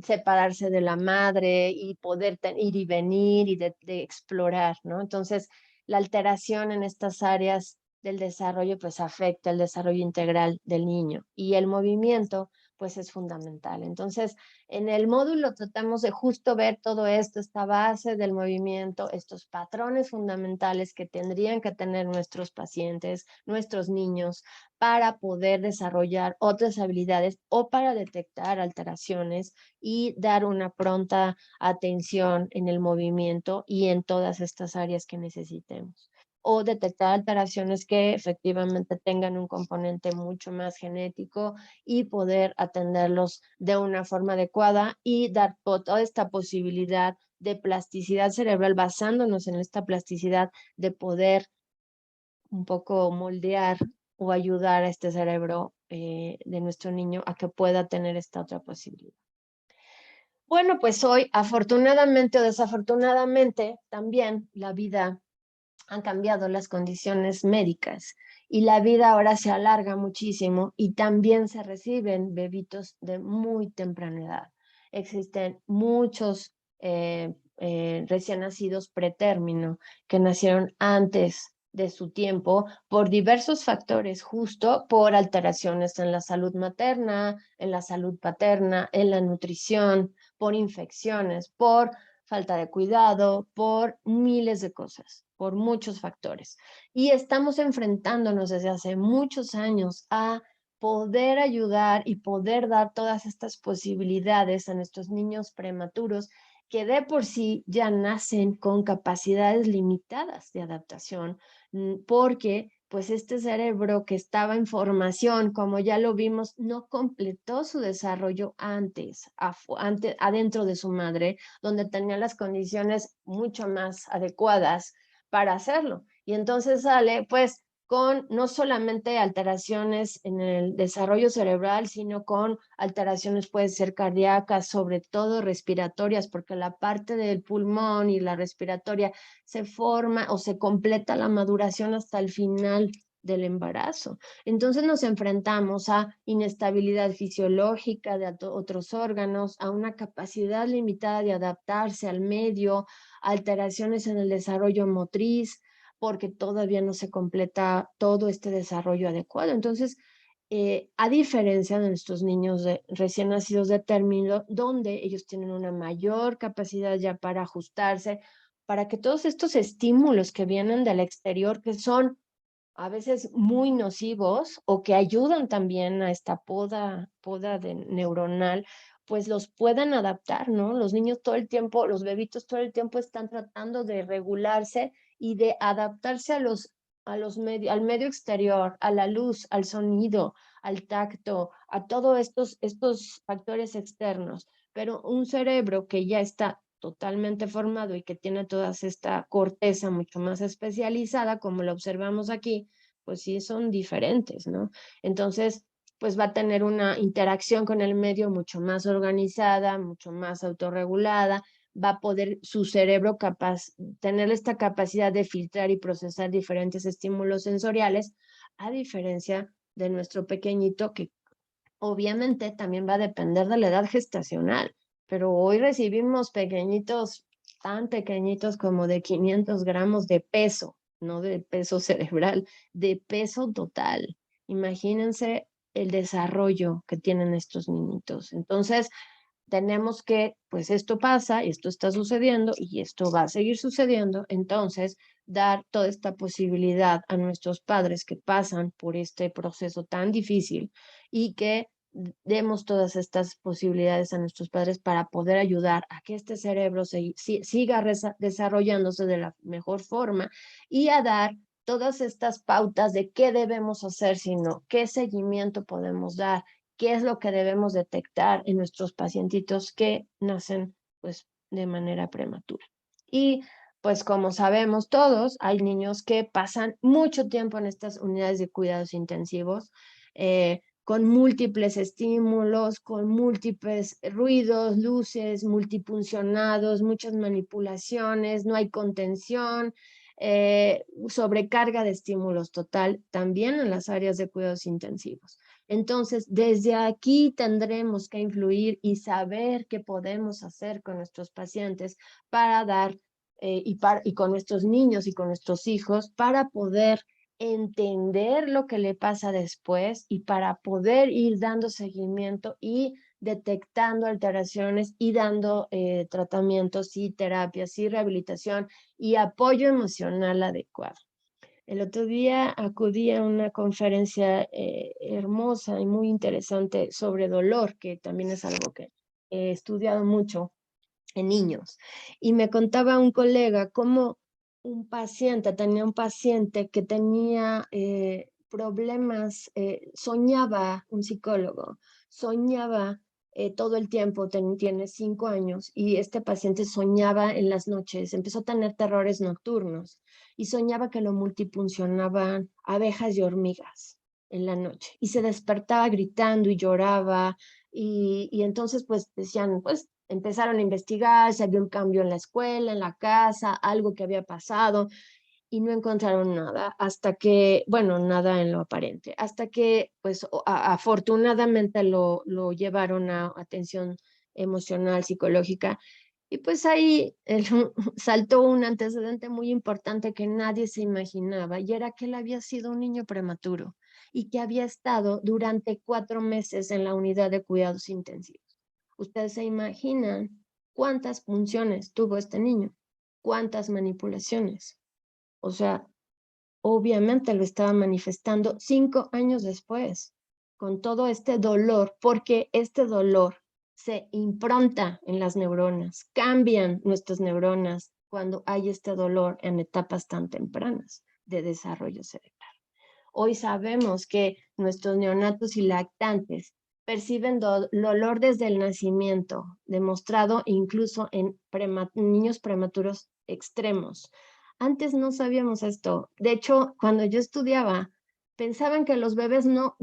separarse de la madre y poder ir y venir y de explorar, ¿no? Entonces, la alteración en estas áreas del desarrollo pues afecta el desarrollo integral del niño y el movimiento pues es fundamental. Entonces, en el módulo tratamos de justo ver todo esto, esta base del movimiento, estos patrones fundamentales que tendrían que tener nuestros pacientes, nuestros niños, para poder desarrollar otras habilidades o para detectar alteraciones y dar una pronta atención en el movimiento y en todas estas áreas que necesitemos o detectar alteraciones que efectivamente tengan un componente mucho más genético y poder atenderlos de una forma adecuada y dar toda esta posibilidad de plasticidad cerebral basándonos en esta plasticidad de poder un poco moldear o ayudar a este cerebro de nuestro niño a que pueda tener esta otra posibilidad. Bueno, pues hoy, afortunadamente o desafortunadamente, también la vida han cambiado las condiciones médicas y la vida ahora se alarga muchísimo y también se reciben bebitos de muy temprana edad. Existen muchos recién nacidos pretérmino que nacieron antes de su tiempo por diversos factores, justo por alteraciones en la salud materna, en la salud paterna, en la nutrición, por infecciones, por falta de cuidado, por miles de cosas, por muchos factores. Y estamos enfrentándonos desde hace muchos años a poder ayudar y poder dar todas estas posibilidades a nuestros niños prematuros que de por sí ya nacen con capacidades limitadas de adaptación, porque pues este cerebro que estaba en formación, como ya lo vimos, no completó su desarrollo antes, adentro de su madre, donde tenía las condiciones mucho más adecuadas para hacerlo. Y entonces sale pues con no solamente alteraciones en el desarrollo cerebral, sino con alteraciones pueden ser cardíacas, sobre todo respiratorias, porque la parte del pulmón y la respiratoria se forma o se completa la maduración hasta el final del embarazo. Entonces nos enfrentamos a inestabilidad fisiológica de otros órganos, a una capacidad limitada de adaptarse al medio, alteraciones en el desarrollo motriz, porque todavía no se completa todo este desarrollo adecuado. Entonces, a diferencia de nuestros niños recién nacidos de término, donde ellos tienen una mayor capacidad ya para ajustarse, para que todos estos estímulos que vienen del exterior, que son a veces muy nocivos o que ayudan también a esta poda neuronal, pues los puedan adaptar, ¿no? Los niños todo el tiempo, los bebitos todo el tiempo están tratando de regularse y de adaptarse al medio exterior, a la luz, al sonido, al tacto, a todos estos factores externos. Pero un cerebro que ya está totalmente formado y que tiene toda esta corteza mucho más especializada, como lo observamos aquí, pues sí son diferentes, ¿no? Entonces, pues va a tener una interacción con el medio mucho más organizada, mucho más autorregulada, va a poder su cerebro tener esta capacidad de filtrar y procesar diferentes estímulos sensoriales, a diferencia de nuestro pequeñito que obviamente también va a depender de la edad gestacional, pero hoy recibimos pequeñitos, tan pequeñitos como de 500 gramos de peso, no de peso cerebral, de peso total. Imagínense el desarrollo que tienen estos niñitos. Entonces, tenemos que, pues esto pasa, esto está sucediendo y esto va a seguir sucediendo, entonces dar toda esta posibilidad a nuestros padres que pasan por este proceso tan difícil y que demos todas estas posibilidades a nuestros padres para poder ayudar a que este cerebro siga desarrollándose de la mejor forma y a dar todas estas pautas de qué debemos hacer, sino qué seguimiento podemos dar, qué es lo que debemos detectar en nuestros pacientitos que nacen pues de manera prematura. Y pues como sabemos todos, hay niños que pasan mucho tiempo en estas unidades de cuidados intensivos, con múltiples estímulos, con múltiples ruidos, luces, multipuncionados, muchas manipulaciones, no hay contención, sobrecarga de estímulos total, también en las áreas de cuidados intensivos. Entonces, desde aquí tendremos que influir y saber qué podemos hacer con nuestros pacientes para dar, y con nuestros niños y con nuestros hijos, para poder entender lo que le pasa después y para poder ir dando seguimiento y detectando alteraciones y dando tratamientos y terapias y rehabilitación y apoyo emocional adecuado. El otro día acudí a una conferencia hermosa y muy interesante sobre dolor, que también es algo que he estudiado mucho en niños. Y me contaba un colega cómo tenía un paciente que tenía problemas, soñaba, un psicólogo, soñaba todo el tiempo, tiene 5 años, y este paciente soñaba en las noches, empezó a tener terrores nocturnos y soñaba que lo multipuncionaban abejas y hormigas en la noche y se despertaba gritando y lloraba y entonces pues decían, pues empezaron a investigar si había un cambio en la escuela, en la casa, algo que había pasado y no encontraron nada hasta que, bueno, nada en lo aparente, hasta que pues afortunadamente lo llevaron a atención emocional, psicológica y pues ahí saltó un antecedente muy importante que nadie se imaginaba y era que él había sido un niño prematuro y que había estado durante 4 meses en la unidad de cuidados intensivos. Ustedes se imaginan cuántas funciones tuvo este niño, cuántas manipulaciones. O sea, obviamente lo estaba manifestando 5 años después, con todo este dolor, porque este dolor se impronta en las neuronas, cambian nuestras neuronas cuando hay este dolor en etapas tan tempranas de desarrollo cerebral. Hoy sabemos que nuestros neonatos y lactantes perciben dolor desde el nacimiento, demostrado incluso en niños prematuros extremos. Antes no sabíamos esto. De hecho, cuando yo estudiaba, pensaban que los bebés no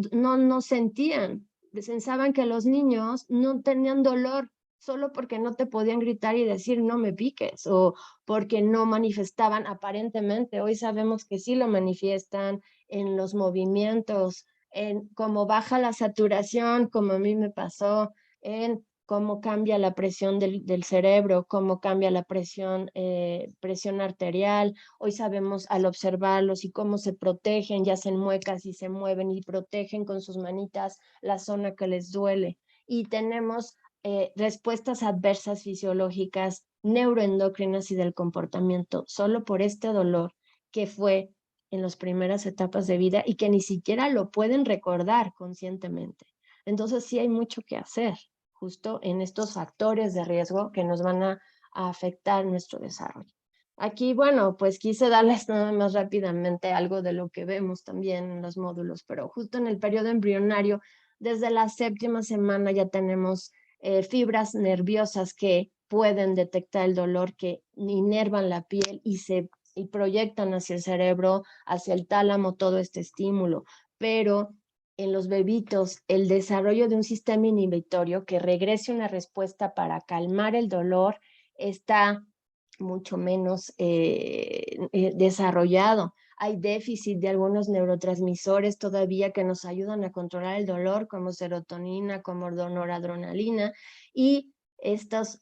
sentían, pensaban que los niños no tenían dolor solo porque no te podían gritar y decir no me piques o porque no manifestaban aparentemente. Hoy sabemos que sí lo manifiestan en los movimientos, en cómo baja la saturación, como a mí me pasó, en cómo cambia la presión del cerebro, cómo cambia la presión arterial. Hoy sabemos al observarlos y cómo se protegen, ya hacen muecas y se mueven y protegen con sus manitas la zona que les duele. Y tenemos respuestas adversas fisiológicas, neuroendocrinas y del comportamiento, solo por este dolor que fue en las primeras etapas de vida y que ni siquiera lo pueden recordar conscientemente. Entonces sí hay mucho que hacer justo en estos factores de riesgo que nos van a afectar nuestro desarrollo. Aquí, bueno, pues quise darles nada más rápidamente algo de lo que vemos también en los módulos, pero justo en el periodo embrionario, desde la 7ª semana ya tenemos fibras nerviosas que pueden detectar el dolor, que inervan la piel y proyectan hacia el cerebro, hacia el tálamo, todo este estímulo. Pero en los bebitos, el desarrollo de un sistema inhibitorio que regrese una respuesta para calmar el dolor está mucho menos desarrollado. Hay déficit de algunos neurotransmisores todavía que nos ayudan a controlar el dolor, como serotonina, como noradrenalina, y estos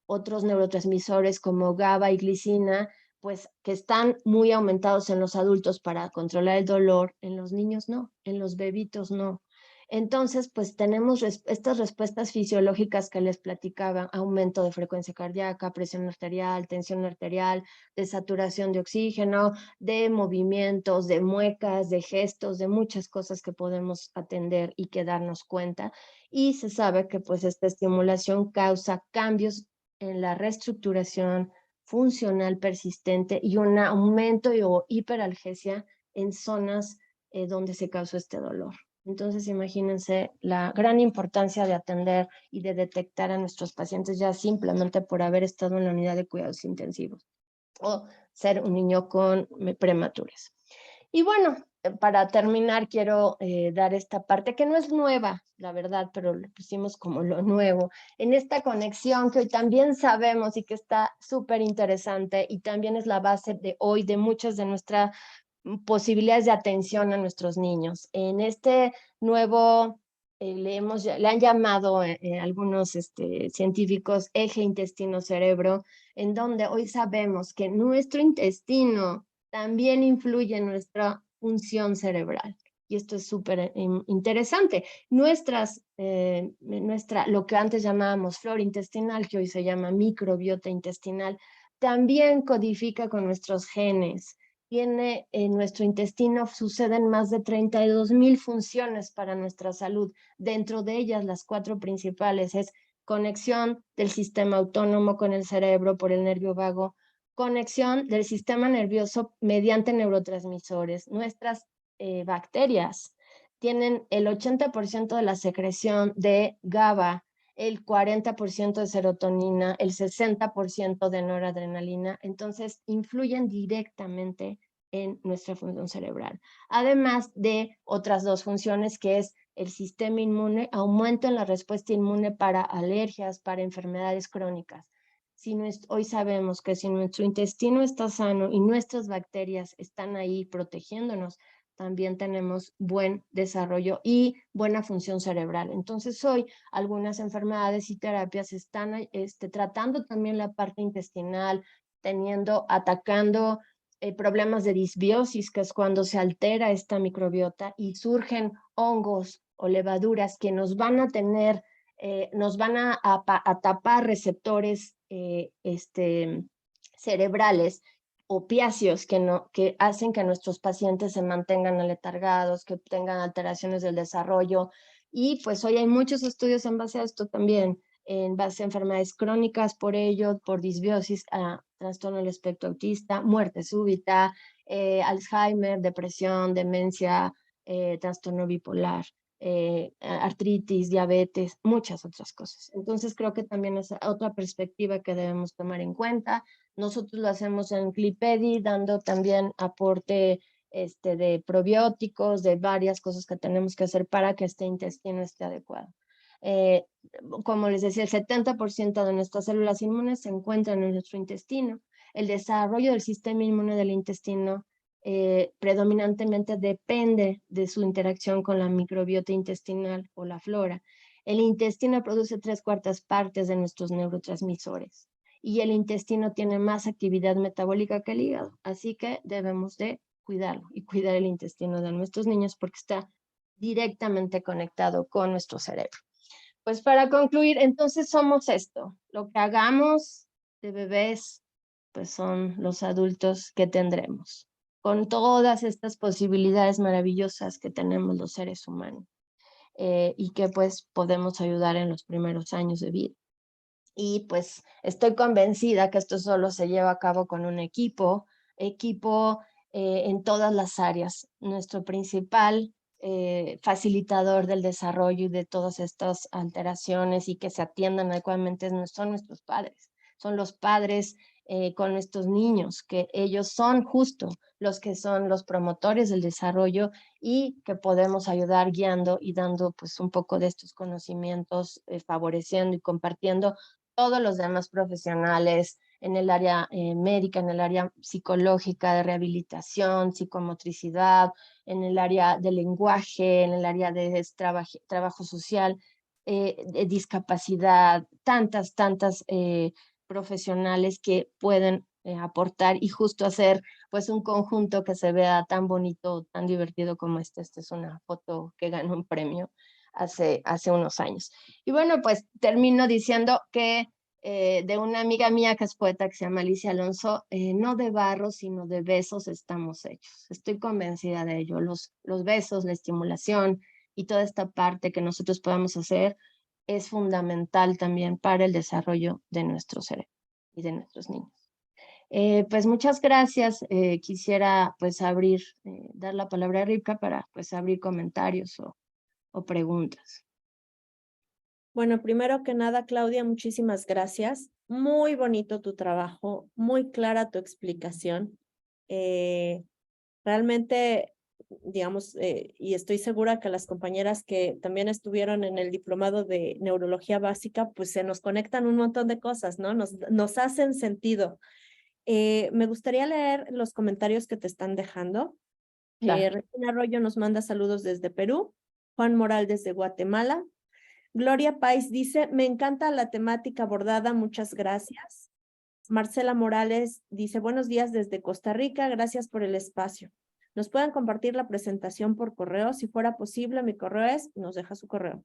otros neurotransmisores como GABA y glicina, pues que están muy aumentados en los adultos para controlar el dolor, en los niños no, en los bebitos no. Entonces, pues tenemos estas respuestas fisiológicas que les platicaba: aumento de frecuencia cardíaca, presión arterial, tensión arterial, de saturación de oxígeno, de movimientos, de muecas, de gestos, de muchas cosas que podemos atender y que darnos cuenta. Y se sabe que pues esta estimulación causa cambios en la reestructuración funcional persistente y un aumento o hiperalgesia en zonas donde se causó este dolor. Entonces, imagínense la gran importancia de atender y de detectar a nuestros pacientes ya simplemente por haber estado en la unidad de cuidados intensivos o ser un niño con prematuras. Y bueno, para terminar, quiero dar esta parte que no es nueva, la verdad, pero le pusimos como lo nuevo, en esta conexión que hoy también sabemos y que está súper interesante y también es la base de hoy de muchas de nuestras posibilidades de atención a nuestros niños. En este nuevo, le han llamado algunos científicos eje intestino-cerebro, en donde hoy sabemos que nuestro intestino también influye en nuestra función cerebral. Y esto es súper interesante. Lo que antes llamábamos flora intestinal, que hoy se llama microbiota intestinal, también codifica con nuestros genes. Tiene en nuestro intestino, suceden más de 32,000 funciones para nuestra salud. Dentro de ellas, las 4 principales es conexión del sistema autónomo con el cerebro por el nervio vago, conexión del sistema nervioso mediante neurotransmisores. Nuestras bacterias tienen el 80% de la secreción de GABA, el 40% de serotonina, el 60% de noradrenalina. Entonces, influyen directamente en nuestra función cerebral. Además de otras 2 funciones, que es el sistema inmune, aumento en la respuesta inmune para alergias, para enfermedades crónicas. Hoy sabemos que si nuestro intestino está sano y nuestras bacterias están ahí protegiéndonos, también tenemos buen desarrollo y buena función cerebral. Entonces, hoy algunas enfermedades y terapias están tratando también la parte intestinal, atacando problemas de disbiosis, que es cuando se altera esta microbiota y surgen hongos o levaduras que nos van a tener, nos van a tapar receptores cerebrales opiáceos que hacen que nuestros pacientes se mantengan aletargados, que tengan alteraciones del desarrollo. Y pues hoy hay muchos estudios en base a esto también, en base a enfermedades crónicas por ello, por disbiosis, trastorno del espectro autista, muerte súbita, Alzheimer, depresión, demencia, trastorno bipolar, artritis, diabetes, muchas otras cosas. Entonces creo que también es otra perspectiva que debemos tomar en cuenta. Nosotros lo hacemos en Clipedi, dando también aporte de probióticos, de varias cosas que tenemos que hacer para que este intestino esté adecuado. Como les decía, el 70% de nuestras células inmunes se encuentran en nuestro intestino. El desarrollo del sistema inmune del intestino predominantemente depende de su interacción con la microbiota intestinal o la flora. El intestino produce 3/4 partes de nuestros neurotransmisores y el intestino tiene más actividad metabólica que el hígado, así que debemos de cuidarlo y cuidar el intestino de nuestros niños porque está directamente conectado con nuestro cerebro. Pues para concluir, entonces somos esto, lo que hagamos de bebés, pues son los adultos que tendremos, con todas estas posibilidades maravillosas que tenemos los seres humanos y que pues podemos ayudar en los primeros años de vida. Y pues estoy convencida que esto solo se lleva a cabo con un equipo en todas las áreas. Nuestro principal facilitador del desarrollo y de todas estas alteraciones y que se atiendan adecuadamente son nuestros padres, son los padres con estos niños, que ellos son justo los que son los promotores del desarrollo y que podemos ayudar guiando y dando pues un poco de estos conocimientos, favoreciendo y compartiendo todos los demás profesionales en el área médica, en el área psicológica, de rehabilitación, psicomotricidad, en el área del lenguaje, en el área de trabajo social, de discapacidad, tantas profesionales que pueden aportar y justo hacer pues un conjunto que se vea tan bonito, tan divertido como este. Esta es una foto que ganó un premio hace unos años. Y bueno, pues termino diciendo que de una amiga mía que es poeta que se llama Alicia Alonso, no de barro, sino de besos estamos hechos. Estoy convencida de ello. Los besos, la estimulación y toda esta parte que nosotros podamos hacer es fundamental también para el desarrollo de nuestro cerebro y de nuestros niños. Pues muchas gracias. Quisiera pues dar la palabra a Rivka para pues abrir comentarios o preguntas. Bueno, primero que nada, Claudia, muchísimas gracias. Muy bonito tu trabajo, muy clara tu explicación. Realmente, digamos, y estoy segura que las compañeras que también estuvieron en el diplomado de neurología básica, pues se nos conectan un montón de cosas, ¿no? Nos hacen sentido. Me gustaría leer los comentarios que te están dejando. Claro. Regina Arroyo nos manda saludos desde Perú. Juan Moral desde Guatemala. Gloria Pais dice, me encanta la temática abordada, muchas gracias. Marcela Morales dice, buenos días desde Costa Rica, gracias por el espacio. ¿Nos pueden compartir la presentación por correo? Si fuera posible, mi correo es, nos deja su correo.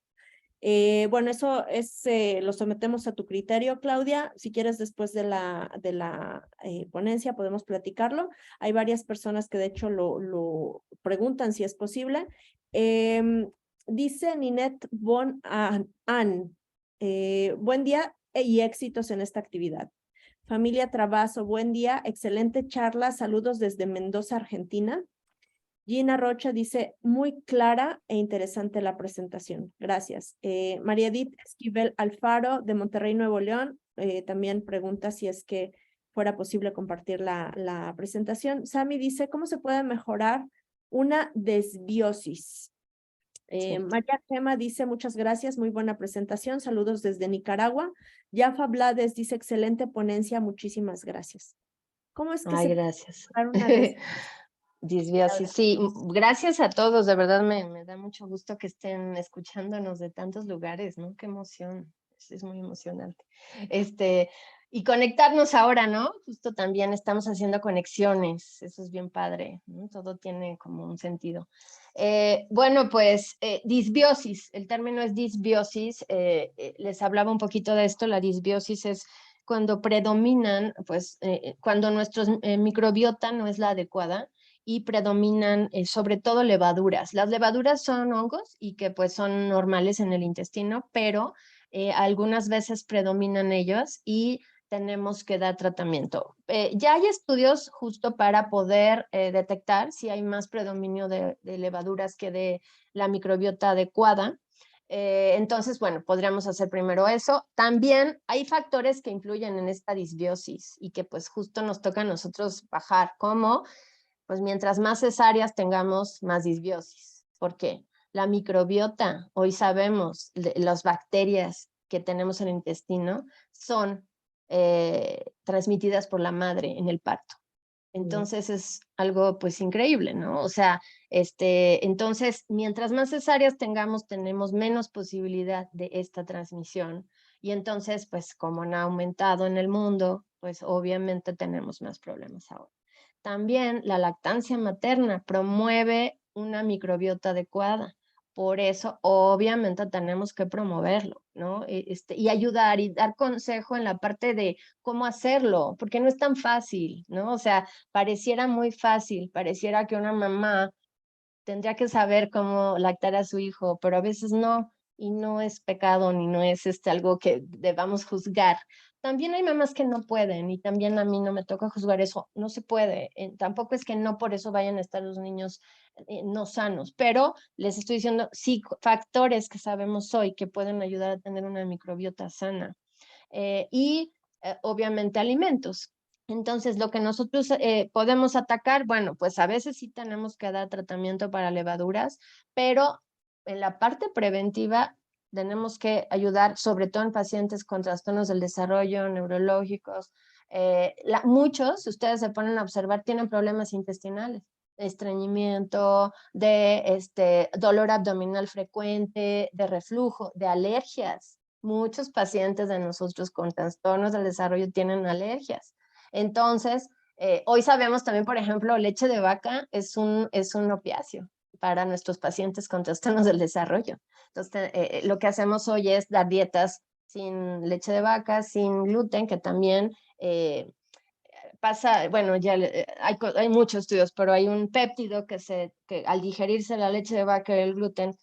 Bueno, eso es, lo sometemos a tu criterio, Claudia. Si quieres, después de la ponencia podemos platicarlo. Hay varias personas que de hecho lo preguntan si es posible. Dice Ninette Von An, buen día y éxitos en esta actividad. Familia Trabazo, buen día, excelente charla, saludos desde Mendoza, Argentina. Gina Rocha dice, muy clara e interesante la presentación. Gracias. María Edith Esquivel Alfaro de Monterrey, Nuevo León, también pregunta si es que fuera posible compartir la presentación. Sami dice, ¿cómo se puede mejorar una desbiosis? Sí. María Gema dice, muchas gracias, muy buena presentación, saludos desde Nicaragua. Yafa Blades dice, excelente ponencia, muchísimas gracias. ¿Cómo es que Ay, se gracias. puede mejorar una desbiosis? Disbiosis, sí, gracias a todos, de verdad me da mucho gusto que estén escuchándonos de tantos lugares, ¿no? Qué emoción, es muy emocionante. Y conectarnos ahora, ¿no? Justo también estamos haciendo conexiones, eso es bien padre, ¿no? Todo tiene como un sentido. Bueno, pues disbiosis, el término es disbiosis, les hablaba un poquito de esto, la disbiosis es cuando predominan, pues cuando nuestro microbiota no es la adecuada, y predominan sobre todo levaduras. Las levaduras son hongos y que pues son normales en el intestino, pero algunas veces predominan ellos y tenemos que dar tratamiento. Ya hay estudios justo para poder detectar si hay más predominio de levaduras que de la microbiota adecuada. Entonces, bueno, podríamos hacer primero eso. También hay factores que influyen en esta disbiosis y que pues justo nos toca a nosotros bajar, como pues mientras más cesáreas tengamos, más disbiosis. ¿Por qué? La microbiota, hoy sabemos, las bacterias que tenemos en el intestino son transmitidas por la madre en el parto. Entonces es algo pues increíble, ¿no? O sea, entonces mientras más cesáreas tengamos, tenemos menos posibilidad de esta transmisión. Y entonces, pues como han aumentado en el mundo, pues obviamente tenemos más problemas ahora. También la lactancia materna promueve una microbiota adecuada. Por eso, obviamente, tenemos que promoverlo, ¿no? Y ayudar y dar consejo en la parte de cómo hacerlo, porque no es tan fácil, ¿no? O sea, pareciera muy fácil, pareciera que una mamá tendría que saber cómo lactar a su hijo, pero a veces no, y no es pecado ni no es algo que debamos juzgar, también hay mamás que no pueden y también a mí no me toca juzgar eso, no se puede. Tampoco es que no por eso vayan a estar los niños no sanos, pero les estoy diciendo sí factores que sabemos hoy que pueden ayudar a tener una microbiota sana obviamente alimentos. Entonces, lo que nosotros podemos atacar, bueno, pues a veces sí tenemos que dar tratamiento para levaduras, pero en la parte preventiva tenemos que ayudar, sobre todo en pacientes con trastornos del desarrollo, neurológicos. Muchos, si ustedes se ponen a observar, tienen problemas intestinales, estreñimiento, de dolor abdominal frecuente, de reflujo, de alergias. Muchos pacientes de nosotros con trastornos del desarrollo tienen alergias. Entonces, hoy sabemos también, por ejemplo, leche de vaca es un opiáceo para nuestros pacientes con trastornos del desarrollo. Entonces, lo que hacemos hoy es dar dietas sin leche de vaca, sin gluten, que también pasa, bueno, ya hay muchos estudios, pero hay un péptido que al digerirse la leche de vaca y el gluten,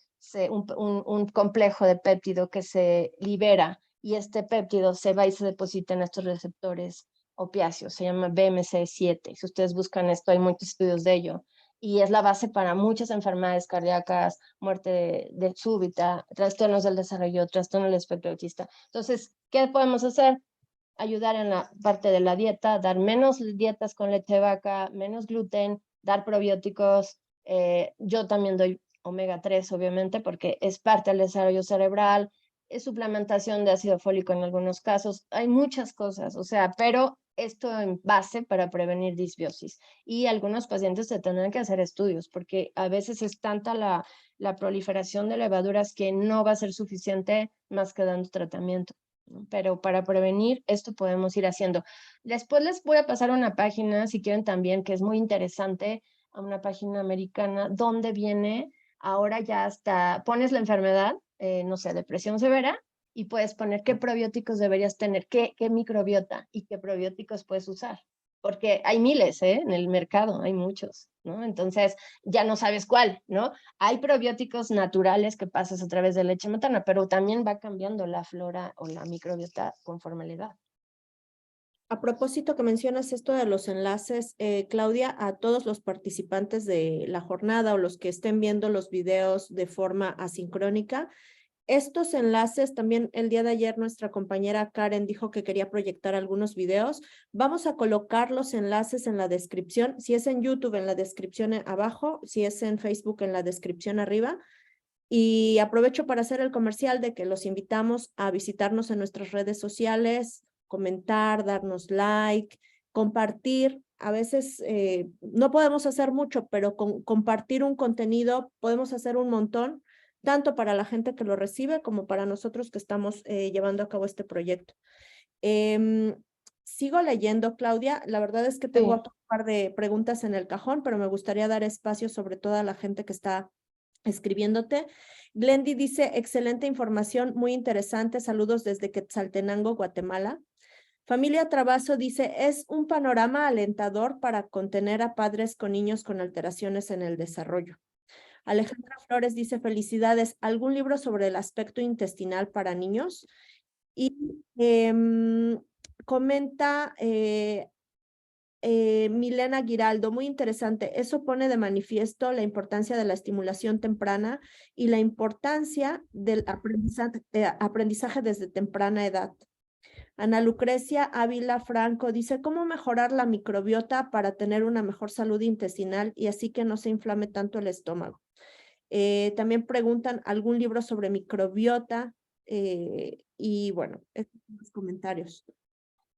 un complejo de péptido que se libera y este péptido se va y se deposita en estos receptores opiáceos, se llama BMC7. Si ustedes buscan esto, hay muchos estudios de ello. Y es la base para muchas enfermedades cardíacas, muerte de súbita, trastornos del desarrollo, trastorno del espectro autista. Entonces, ¿qué podemos hacer? Ayudar en la parte de la dieta, dar menos dietas con leche de vaca, menos gluten, dar probióticos. Yo también doy omega 3, obviamente, porque es parte del desarrollo cerebral, es suplementación de ácido fólico en algunos casos. Hay muchas cosas, o sea, pero esto en base para prevenir disbiosis. Y algunos pacientes se tendrán que hacer estudios, porque a veces es tanta la proliferación de levaduras que no va a ser suficiente más que dando tratamiento. Pero para prevenir esto podemos ir haciendo. Después les voy a pasar una página, si quieren también, que es muy interesante, a una página americana, donde viene, ahora ya hasta, pones la enfermedad, no sé, depresión severa, y puedes poner qué probióticos deberías tener, qué microbiota y qué probióticos puedes usar. Porque hay miles, en el mercado, hay muchos, ¿no? Entonces ya no sabes cuál, ¿no? Hay probióticos naturales que pasas a través de leche materna, pero también va cambiando la flora o la microbiota conforme la edad. A propósito que mencionas esto de los enlaces, Claudia, a todos los participantes de la jornada o los que estén viendo los videos de forma asincrónica, estos enlaces, también el día de ayer nuestra compañera Karen dijo que quería proyectar algunos videos. Vamos a colocar los enlaces en la descripción. Si es en YouTube, en la descripción abajo. Si es en Facebook, en la descripción arriba. Y aprovecho para hacer el comercial de que los invitamos a visitarnos en nuestras redes sociales, comentar, darnos like, compartir. A veces no podemos hacer mucho, pero con compartir un contenido podemos hacer un montón, tanto para la gente que lo recibe como para nosotros que estamos llevando a cabo este proyecto. Sigo leyendo, Claudia. La verdad es que tengo Sí. otro par de preguntas en el cajón, pero me gustaría dar espacio sobre todo a la gente que está escribiéndote. Glendy dice, excelente información, muy interesante. Saludos desde Quetzaltenango, Guatemala. Familia Trabazo dice, es un panorama alentador para contener a padres con niños con alteraciones en el desarrollo. Alejandra Flores dice, felicidades, ¿algún libro sobre el aspecto intestinal para niños? Y comenta Milena Giraldo, muy interesante. Eso pone de manifiesto la importancia de la estimulación temprana y la importancia del aprendizaje desde temprana edad. Ana Lucrecia Ávila Franco dice, ¿cómo mejorar la microbiota para tener una mejor salud intestinal y así que no se inflame tanto el estómago? También preguntan algún libro sobre microbiota y bueno, estos son los comentarios.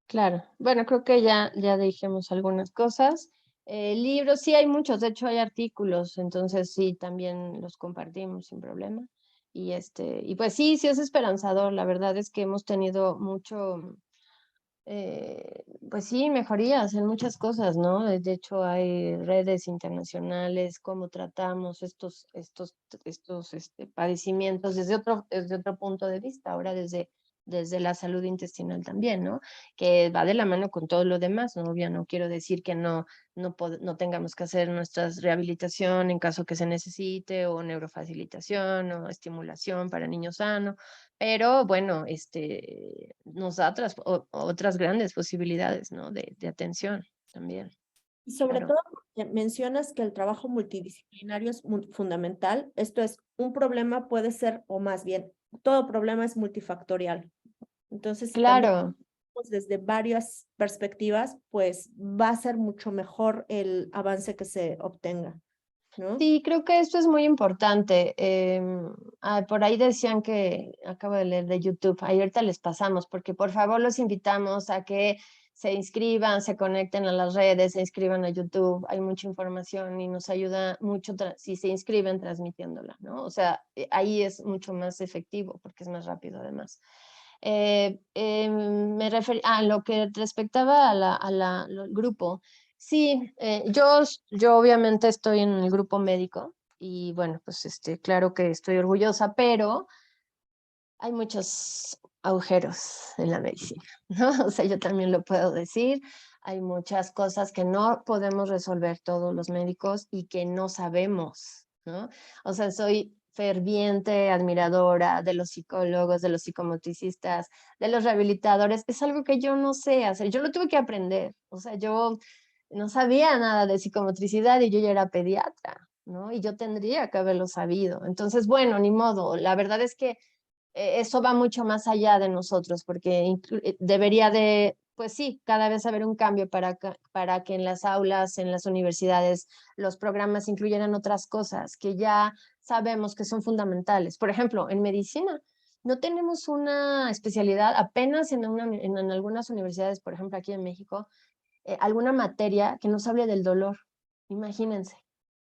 Claro, bueno, creo que ya dijimos algunas cosas. Libros, sí hay muchos, de hecho hay artículos, entonces sí, también los compartimos sin problema. Y pues sí es esperanzador, la verdad es que hemos tenido pues sí, mejorías en muchas cosas, ¿no? De hecho, hay redes internacionales, cómo tratamos estos padecimientos desde otro punto de vista, ahora desde la salud intestinal también, ¿no? Que va de la mano con todo lo demás, ¿no? Ya no quiero decir que no tengamos que hacer nuestras rehabilitación en caso que se necesite, o neurofacilitación, o estimulación para niños sanos, pero bueno, nos da otras grandes posibilidades, ¿no? De atención también, Y sobre claro. todo porque mencionas que el trabajo multidisciplinario es fundamental. Esto es, un problema puede ser, o más bien, todo problema es multifactorial. Entonces, si también Claro. vemos desde varias perspectivas, pues va a ser mucho mejor el avance que se obtenga, ¿no? Sí, creo que esto es muy importante. Por ahí decían que, acabo de leer de YouTube, ahí ahorita les pasamos, porque por favor los invitamos a que se inscriban, se conecten a las redes, se inscriban a YouTube. Hay mucha información y nos ayuda mucho si se inscriben transmitiéndola, ¿no? O sea, ahí es mucho más efectivo porque es más rápido además. Me refería a lo que respectaba al grupo. Sí, yo obviamente estoy en el grupo médico y bueno, pues claro que estoy orgullosa, pero hay muchos agujeros en la medicina, ¿no? O sea, yo también lo puedo decir. Hay muchas cosas que no podemos resolver todos los médicos y que no sabemos, ¿no? O sea, soy ferviente admiradora de los psicólogos, de los psicomotricistas, de los rehabilitadores. Es algo que yo no sé hacer. Yo lo tuve que aprender. O sea, yo no sabía nada de psicomotricidad y yo ya era pediatra, ¿no? Y yo tendría que haberlo sabido. Entonces, bueno, ni modo. La verdad es que eso va mucho más allá de nosotros, porque debería de, pues sí, cada vez haber un cambio para que en las aulas, en las universidades, los programas incluyeran otras cosas que ya sabemos que son fundamentales. Por ejemplo, en medicina. No tenemos una especialidad, apenas en algunas universidades, por ejemplo, aquí en México, alguna materia que nos hable del dolor. Imagínense,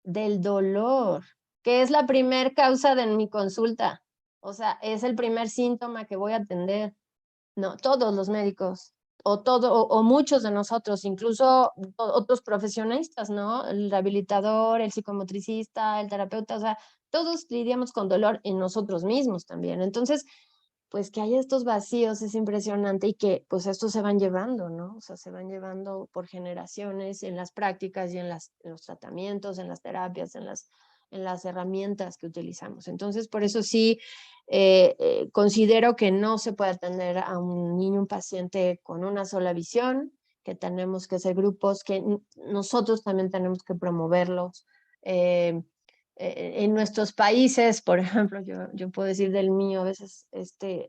del dolor, que es la primer causa de mi consulta. O sea, es el primer síntoma que voy a atender. No, todos los médicos, o muchos de nosotros, incluso otros profesionistas, ¿no? El rehabilitador, el psicomotricista, el terapeuta, o sea, todos lidiamos con dolor en nosotros mismos también. Entonces, pues que haya estos vacíos es impresionante y que pues estos se van llevando, ¿no? O sea, se van llevando por generaciones en las prácticas y en los tratamientos, en las terapias, en las herramientas que utilizamos. Entonces, por eso sí considero que no se puede atender a un niño, un paciente con una sola visión, que tenemos que ser grupos, que nosotros también tenemos que promoverlos. Eh, en nuestros países, por ejemplo, yo puedo decir del mío, a veces,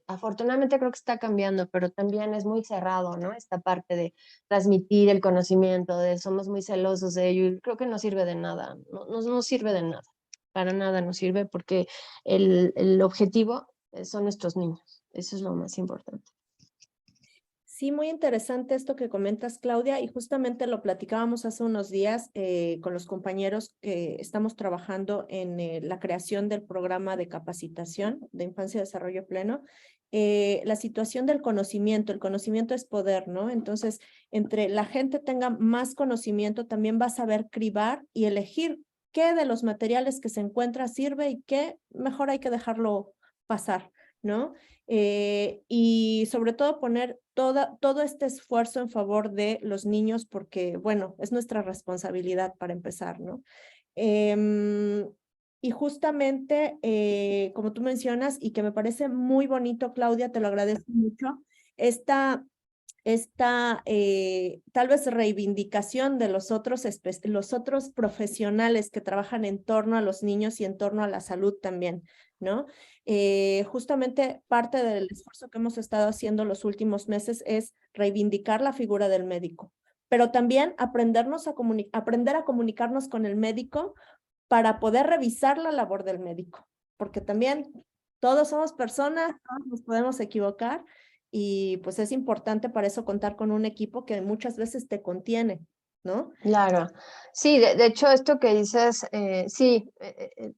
afortunadamente creo que está cambiando, pero también es muy cerrado, ¿no? Esta parte de transmitir el conocimiento, de somos muy celosos de ello, y creo que no sirve de nada, no sirve de nada, para nada nos sirve porque el objetivo son nuestros niños, eso es lo más importante. Sí, muy interesante esto que comentas, Claudia, y justamente lo platicábamos hace unos días con los compañeros que estamos trabajando en la creación del programa de capacitación de infancia y desarrollo pleno. La situación del conocimiento, el conocimiento es poder, ¿no? Entonces, entre la gente tenga más conocimiento, también va a saber cribar y elegir qué de los materiales que se encuentra sirve y qué mejor hay que dejarlo pasar, ¿no? Y sobre todo poner todo este esfuerzo en favor de los niños porque, bueno, es nuestra responsabilidad para empezar, ¿no? Em, y justamente, como tú mencionas, y que me parece muy bonito, Claudia, te lo agradezco mucho, esta tal vez reivindicación de los otros profesionales que trabajan en torno a los niños y en torno a la salud también, ¿no? Justamente parte del esfuerzo que hemos estado haciendo los últimos meses es reivindicar la figura del médico, pero también aprender a comunicarnos con el médico para poder revisar la labor del médico, porque también todos somos personas, todos nos podemos equivocar y pues es importante para eso contar con un equipo que muchas veces te contiene, ¿no? Claro, sí, de hecho esto que dices, sí,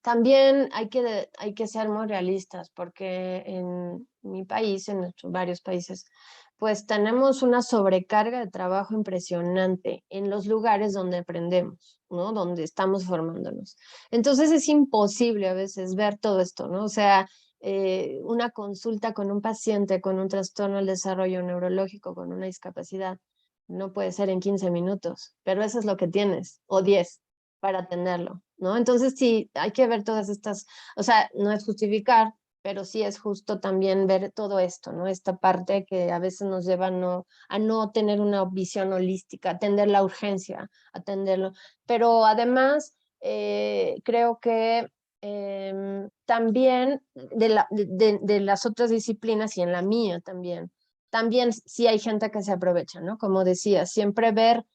también hay que ser muy realistas porque en mi país, en nuestros varios países, pues tenemos una sobrecarga de trabajo impresionante en los lugares donde aprendemos, ¿no? Donde estamos formándonos. Entonces es imposible a veces ver todo esto, ¿no? O sea, una consulta con un paciente con un trastorno del desarrollo neurológico, con una discapacidad no puede ser en 15 minutos, pero eso es lo que tienes, o 10 para atenderlo, ¿no? Entonces sí, hay que ver todas estas, o sea, no es justificar, pero sí es justo también ver todo esto, ¿no? Esta parte que a veces nos lleva a no tener una visión holística, atender la urgencia, atenderlo. Pero además, creo que también de las otras disciplinas y en la mía también sí hay gente que se aprovecha, ¿no? Como decía, siempre ver,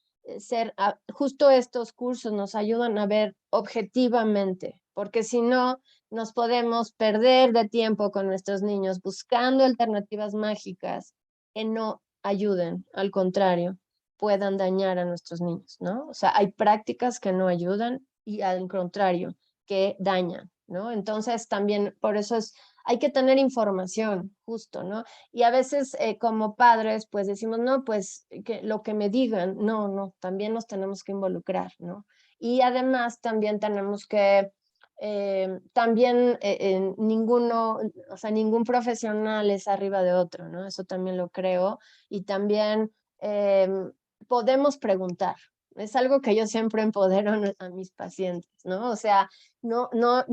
justo estos cursos nos ayudan a ver objetivamente, porque si no, nos podemos perder de tiempo con nuestros niños buscando alternativas mágicas que no ayuden, al contrario, puedan dañar a nuestros niños, ¿no? O sea, hay prácticas que no ayudan y al contrario, que dañan, ¿no? Entonces también por eso hay que tener información, justo, ¿no? Y a veces como padres, pues decimos, no, pues que lo que me digan, no, también nos tenemos que involucrar, ¿no? Y además también tenemos que también ninguno, o sea, ningún profesional es arriba de otro, ¿no? Eso también lo creo. Y también podemos preguntar. Es algo que yo siempre empodero a mis pacientes, ¿no? O sea, no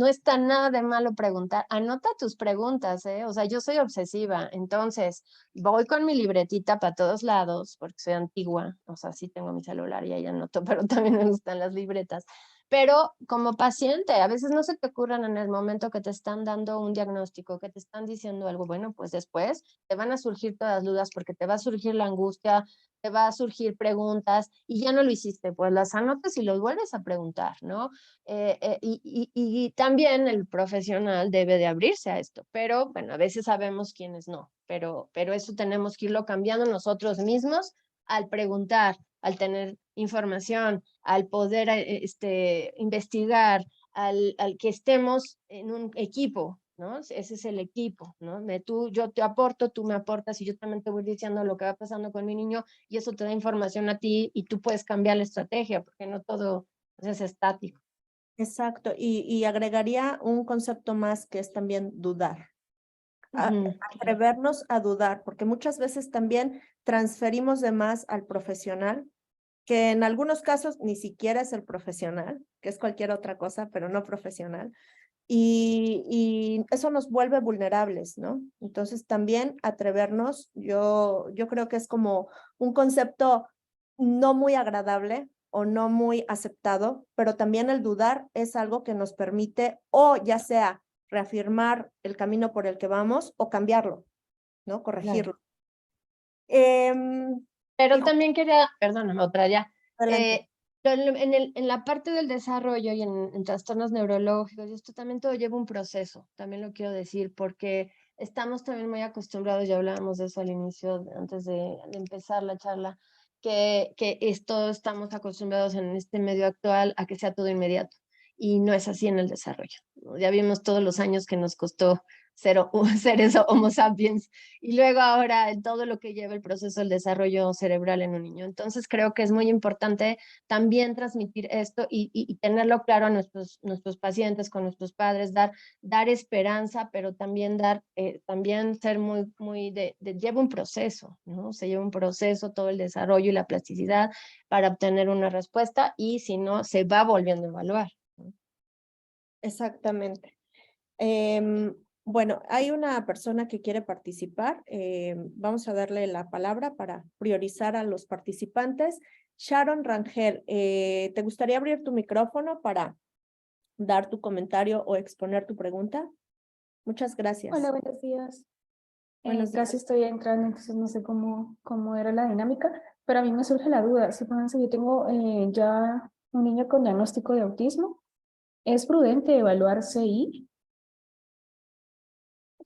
está nada de malo preguntar. Anota tus preguntas, ¿eh? O sea, yo soy obsesiva, entonces voy con mi libretita para todos lados, porque soy antigua, o sea, sí tengo mi celular y ahí anoto, pero también me gustan las libretas. Pero como paciente, a veces no se te ocurran en el momento que te están dando un diagnóstico, que te están diciendo algo, bueno, pues después te van a surgir todas las dudas porque te va a surgir la angustia, te va a surgir preguntas y ya no lo hiciste, pues las anotas y los vuelves a preguntar, ¿no? Y también el profesional debe de abrirse a esto, pero bueno, a veces sabemos quiénes no, pero eso tenemos que irlo cambiando nosotros mismos al preguntar, al tener información, al poder investigar, al que estemos en un equipo, ¿no? Ese es el equipo, ¿no? Yo te aporto, tú me aportas y yo también te voy diciendo lo que va pasando con mi niño y eso te da información a ti y tú puedes cambiar la estrategia porque no todo es estático. Exacto. Y agregaría un concepto más que es también dudar. Claro. Atrevernos a dudar, porque muchas veces también transferimos de más al profesional, que en algunos casos ni siquiera es el profesional, que es cualquier otra cosa, pero no profesional. Y eso nos vuelve vulnerables, ¿no? Entonces también atrevernos, yo creo que es como un concepto no muy agradable o no muy aceptado, pero también el dudar es algo que nos permite o ya sea reafirmar el camino por el que vamos o cambiarlo, ¿no? Claro. Corregirlo. Y Pero también quería, perdóname, otra ya. adelante. Eh, en la parte del desarrollo y en trastornos neurológicos, y esto también todo lleva un proceso, también lo quiero decir, porque estamos también muy acostumbrados, ya hablábamos de eso al inicio, antes de empezar la charla, que esto estamos acostumbrados en este medio actual a que sea todo inmediato, y no es así en el desarrollo, ¿no? Ya vimos todos los años que nos costó ser seres Homo sapiens y luego ahora en todo lo que lleva el proceso del desarrollo cerebral en un niño. Entonces creo que es muy importante también transmitir esto y tenerlo claro a nuestros pacientes, con nuestros padres, dar esperanza, pero también ser muy lleva un proceso, ¿no? Se lleva un proceso todo el desarrollo y la plasticidad para obtener una respuesta y si no, se va volviendo a evaluar, ¿no? Exactamente. Em, bueno, hay una persona que quiere participar. Vamos a darle la palabra para priorizar a los participantes. Sharon Rangel, ¿te gustaría abrir tu micrófono para dar tu comentario o exponer tu pregunta? Muchas Hola, gracias. buenos días. Buenos Casi días. estoy entrando, entonces no sé cómo era la dinámica, pero a mí me surge la duda. Supónganse, yo tengo ya un niño con diagnóstico de autismo. ¿Es prudente evaluar CI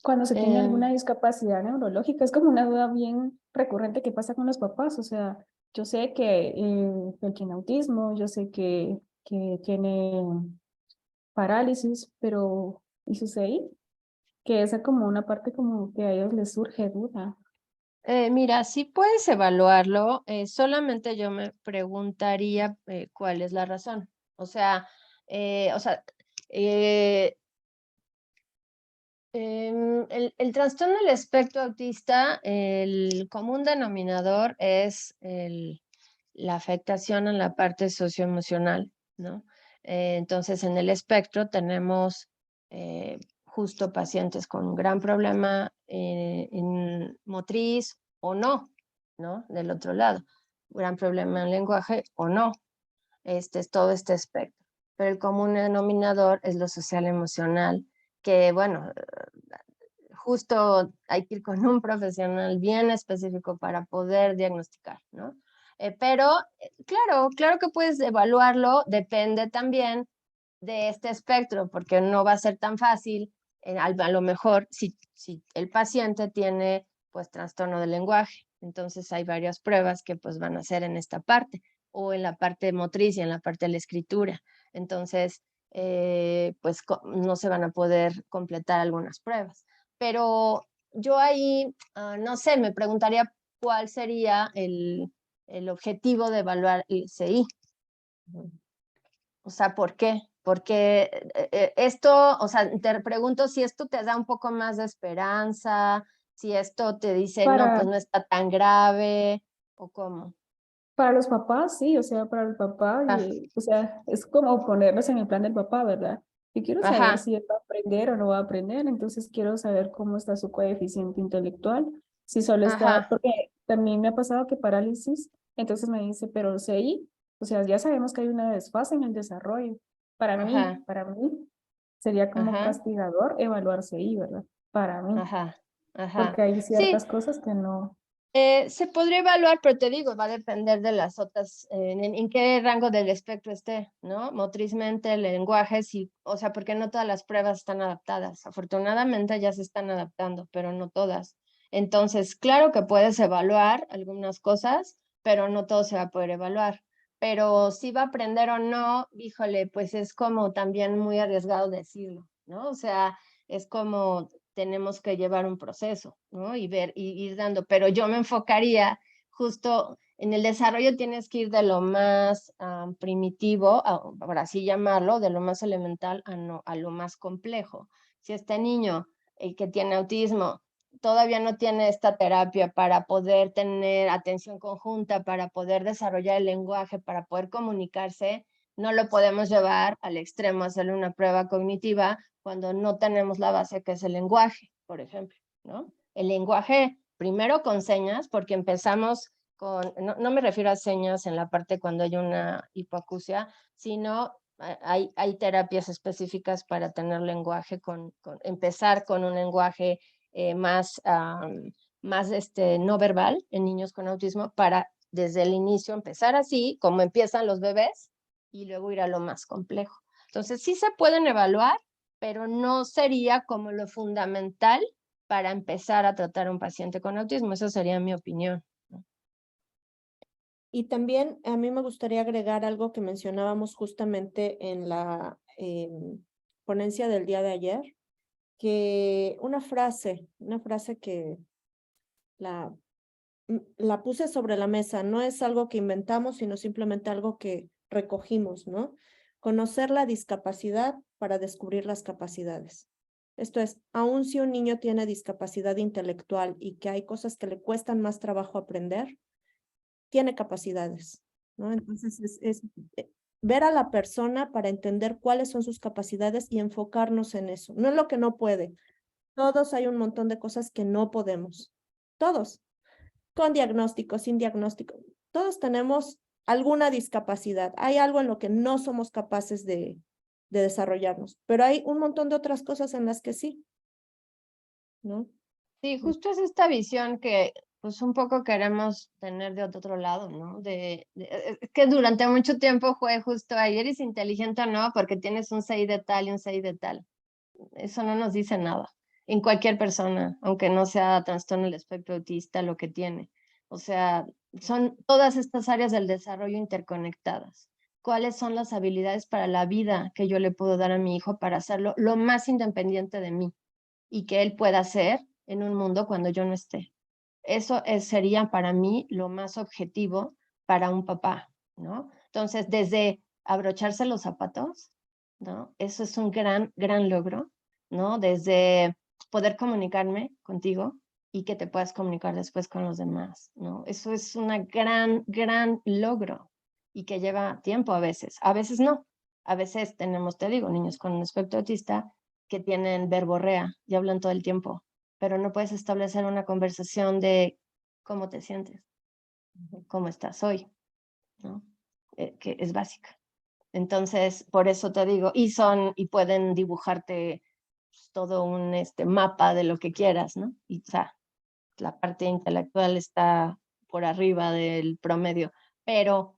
cuando se tiene Eh, alguna discapacidad neurológica? Es como una duda bien recurrente que pasa con los papás. O sea, yo sé que él tiene autismo, yo sé que tiene parálisis, pero ¿y su CI? Que esa como una parte como que a ellos les surge duda. Mira, sí puedes evaluarlo, solamente yo me preguntaría cuál es la razón. O sea, eh, o sea, eh, el trastorno del espectro autista, el común denominador es la afectación en la parte socioemocional, ¿no? Entonces, en el espectro tenemos justo pacientes con un gran problema en motriz o no, ¿no? Del otro lado, gran problema en lenguaje o no. Es todo este espectro. Pero el común denominador es lo social emocional, que bueno, justo hay que ir con un profesional bien específico para poder diagnosticar, ¿no? Pero claro que puedes evaluarlo, depende también de este espectro, porque no va a ser tan fácil, a lo mejor si el paciente tiene pues trastorno del lenguaje, entonces hay varias pruebas que pues van a ser en esta parte, o en la parte motriz y en la parte de la escritura, entonces pues no se van a poder completar algunas pruebas. Pero yo ahí, no sé, me preguntaría cuál sería el objetivo de evaluar el CI. O sea, ¿por qué? Porque esto, o sea, te pregunto si esto te da un poco más de esperanza, si esto te dice, no, pues Para, no está tan grave, o cómo. para los papás, sí, o sea, para el papá, Ah, o sea, es como ponerlos en el plan del papá, ¿verdad? Yo quiero saber ajá, si él va a aprender o no va a aprender, entonces quiero saber cómo está su coeficiente intelectual, si solo está, ajá, porque también me ha pasado que parálisis, entonces me dice, pero CI, o sea, ya sabemos que hay una desfase en el desarrollo. ajá, Para mí sería como ajá, castigador evaluar CI, ¿verdad? Para mí, ajá, porque ajá. hay Sí, ciertas cosas que no. se podría evaluar, pero te digo, va a depender de las otras, en qué rango del espectro esté, ¿no? Motrizmente, el lenguaje, sí, o sea, porque no todas las pruebas están adaptadas. Afortunadamente ya se están adaptando, pero no todas. Entonces, claro que puedes evaluar algunas cosas, pero no todo se va a poder evaluar. Pero si va a aprender o no, híjole, pues es como también muy arriesgado decirlo, ¿no? O sea, es como tenemos que llevar un proceso, ¿no? Y ver, y ir dando, pero yo me enfocaría justo en el desarrollo, tienes que ir de lo más primitivo, por así llamarlo, de lo más elemental a lo más complejo. Si este niño que tiene autismo todavía no tiene esta terapia para poder tener atención conjunta, para poder desarrollar el lenguaje, para poder comunicarse, no lo podemos llevar al extremo, hacerle una prueba cognitiva cuando no tenemos la base que es el lenguaje, por ejemplo, ¿no? El lenguaje primero con señas, porque empezamos con, no me refiero a señas en la parte cuando hay una hipoacusia, sino hay terapias específicas para tener lenguaje, empezar con un lenguaje más, más no verbal en niños con autismo para desde el inicio empezar así, como empiezan los bebés, y luego ir a lo más complejo. Entonces, sí se pueden evaluar, pero no sería como lo fundamental para empezar a tratar a un paciente con autismo. Esa sería mi opinión. Y también a mí me gustaría agregar algo que mencionábamos justamente en la ponencia del día de ayer, que una frase que la, la puse sobre la mesa, no es algo que inventamos, sino simplemente algo que recogimos, ¿no? Conocer la discapacidad para descubrir las capacidades. Esto es, aun si un niño tiene discapacidad intelectual y que hay cosas que le cuestan más trabajo aprender, tiene capacidades, ¿no? Entonces es ver a la persona para entender cuáles son sus capacidades y enfocarnos en eso. No es lo que no puede. Todos hay un montón de cosas que no podemos. Todos, con diagnóstico, sin diagnóstico. Todos tenemos alguna discapacidad. Hay algo en lo que no somos capaces de desarrollarnos, pero hay un montón de otras cosas en las que sí, ¿no? Sí, justo es esta visión que pues un poco queremos tener de otro lado, ¿no? Es que durante mucho tiempo fue justo, ahí eres inteligente o no, porque tienes un CI de tal y un CI de tal. Eso no nos dice nada. En cualquier persona, aunque no sea trastorno del espectro autista, lo que tiene. O sea, son todas estas áreas del desarrollo interconectadas. ¿Cuáles son las habilidades para la vida que yo le puedo dar a mi hijo para hacerlo lo más independiente de mí y que él pueda hacer en un mundo cuando yo no esté? Eso sería para mí lo más objetivo para un papá, ¿no? Entonces, desde abrocharse los zapatos, ¿no? Eso es un gran logro, ¿no? Desde poder comunicarme contigo y que te puedas comunicar después con los demás, ¿no? Eso es un gran logro y que lleva tiempo a veces no. A veces tenemos, te digo, niños con un espectro autista que tienen verborrea y hablan todo el tiempo, pero no puedes establecer una conversación de cómo te sientes, cómo estás hoy, ¿no? Que es básica. Entonces, por eso te digo, y pueden dibujarte pues, todo un mapa de lo que quieras, ¿no? Y o sea, la parte intelectual está por arriba del promedio, pero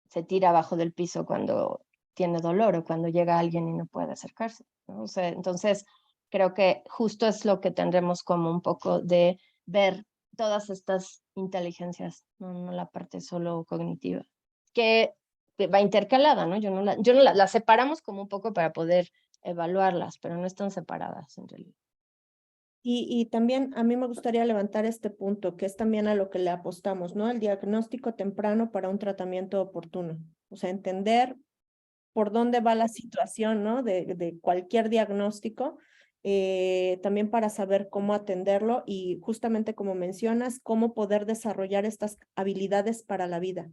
se tira abajo del piso cuando tiene dolor o cuando llega alguien y no puede acercarse, ¿no? O sea, entonces, creo que justo es lo que tendremos como un poco de ver todas estas inteligencias, no la parte solo cognitiva, que va intercalada, ¿no? Yo no las separamos como un poco para poder evaluarlas, pero no están separadas en realidad. Y también a mí me gustaría levantar este punto, que es también a lo que le apostamos, ¿no? El diagnóstico temprano para un tratamiento oportuno. O sea, entender por dónde va la situación, ¿no? De cualquier diagnóstico, también para saber cómo atenderlo y justamente como mencionas, cómo poder desarrollar estas habilidades para la vida.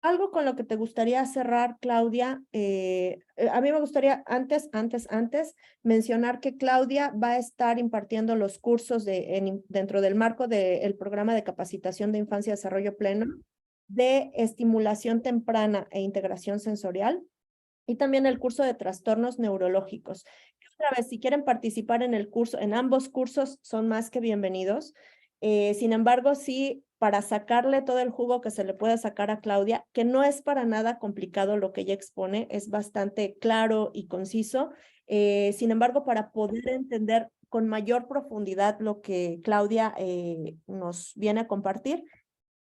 Algo con lo que te gustaría cerrar, Claudia, a mí me gustaría antes mencionar que Claudia va a estar impartiendo los cursos dentro del marco del programa de capacitación de infancia y desarrollo pleno de estimulación temprana e integración sensorial y también el curso de trastornos neurológicos. Otra vez, si quieren participar en el curso, en ambos cursos son más que bienvenidos. Sin embargo, sí, para sacarle todo el jugo que se le puede sacar a Claudia, que no es para nada complicado lo que ella expone, es bastante claro y conciso. Sin embargo, para poder entender con mayor profundidad lo que Claudia nos viene a compartir,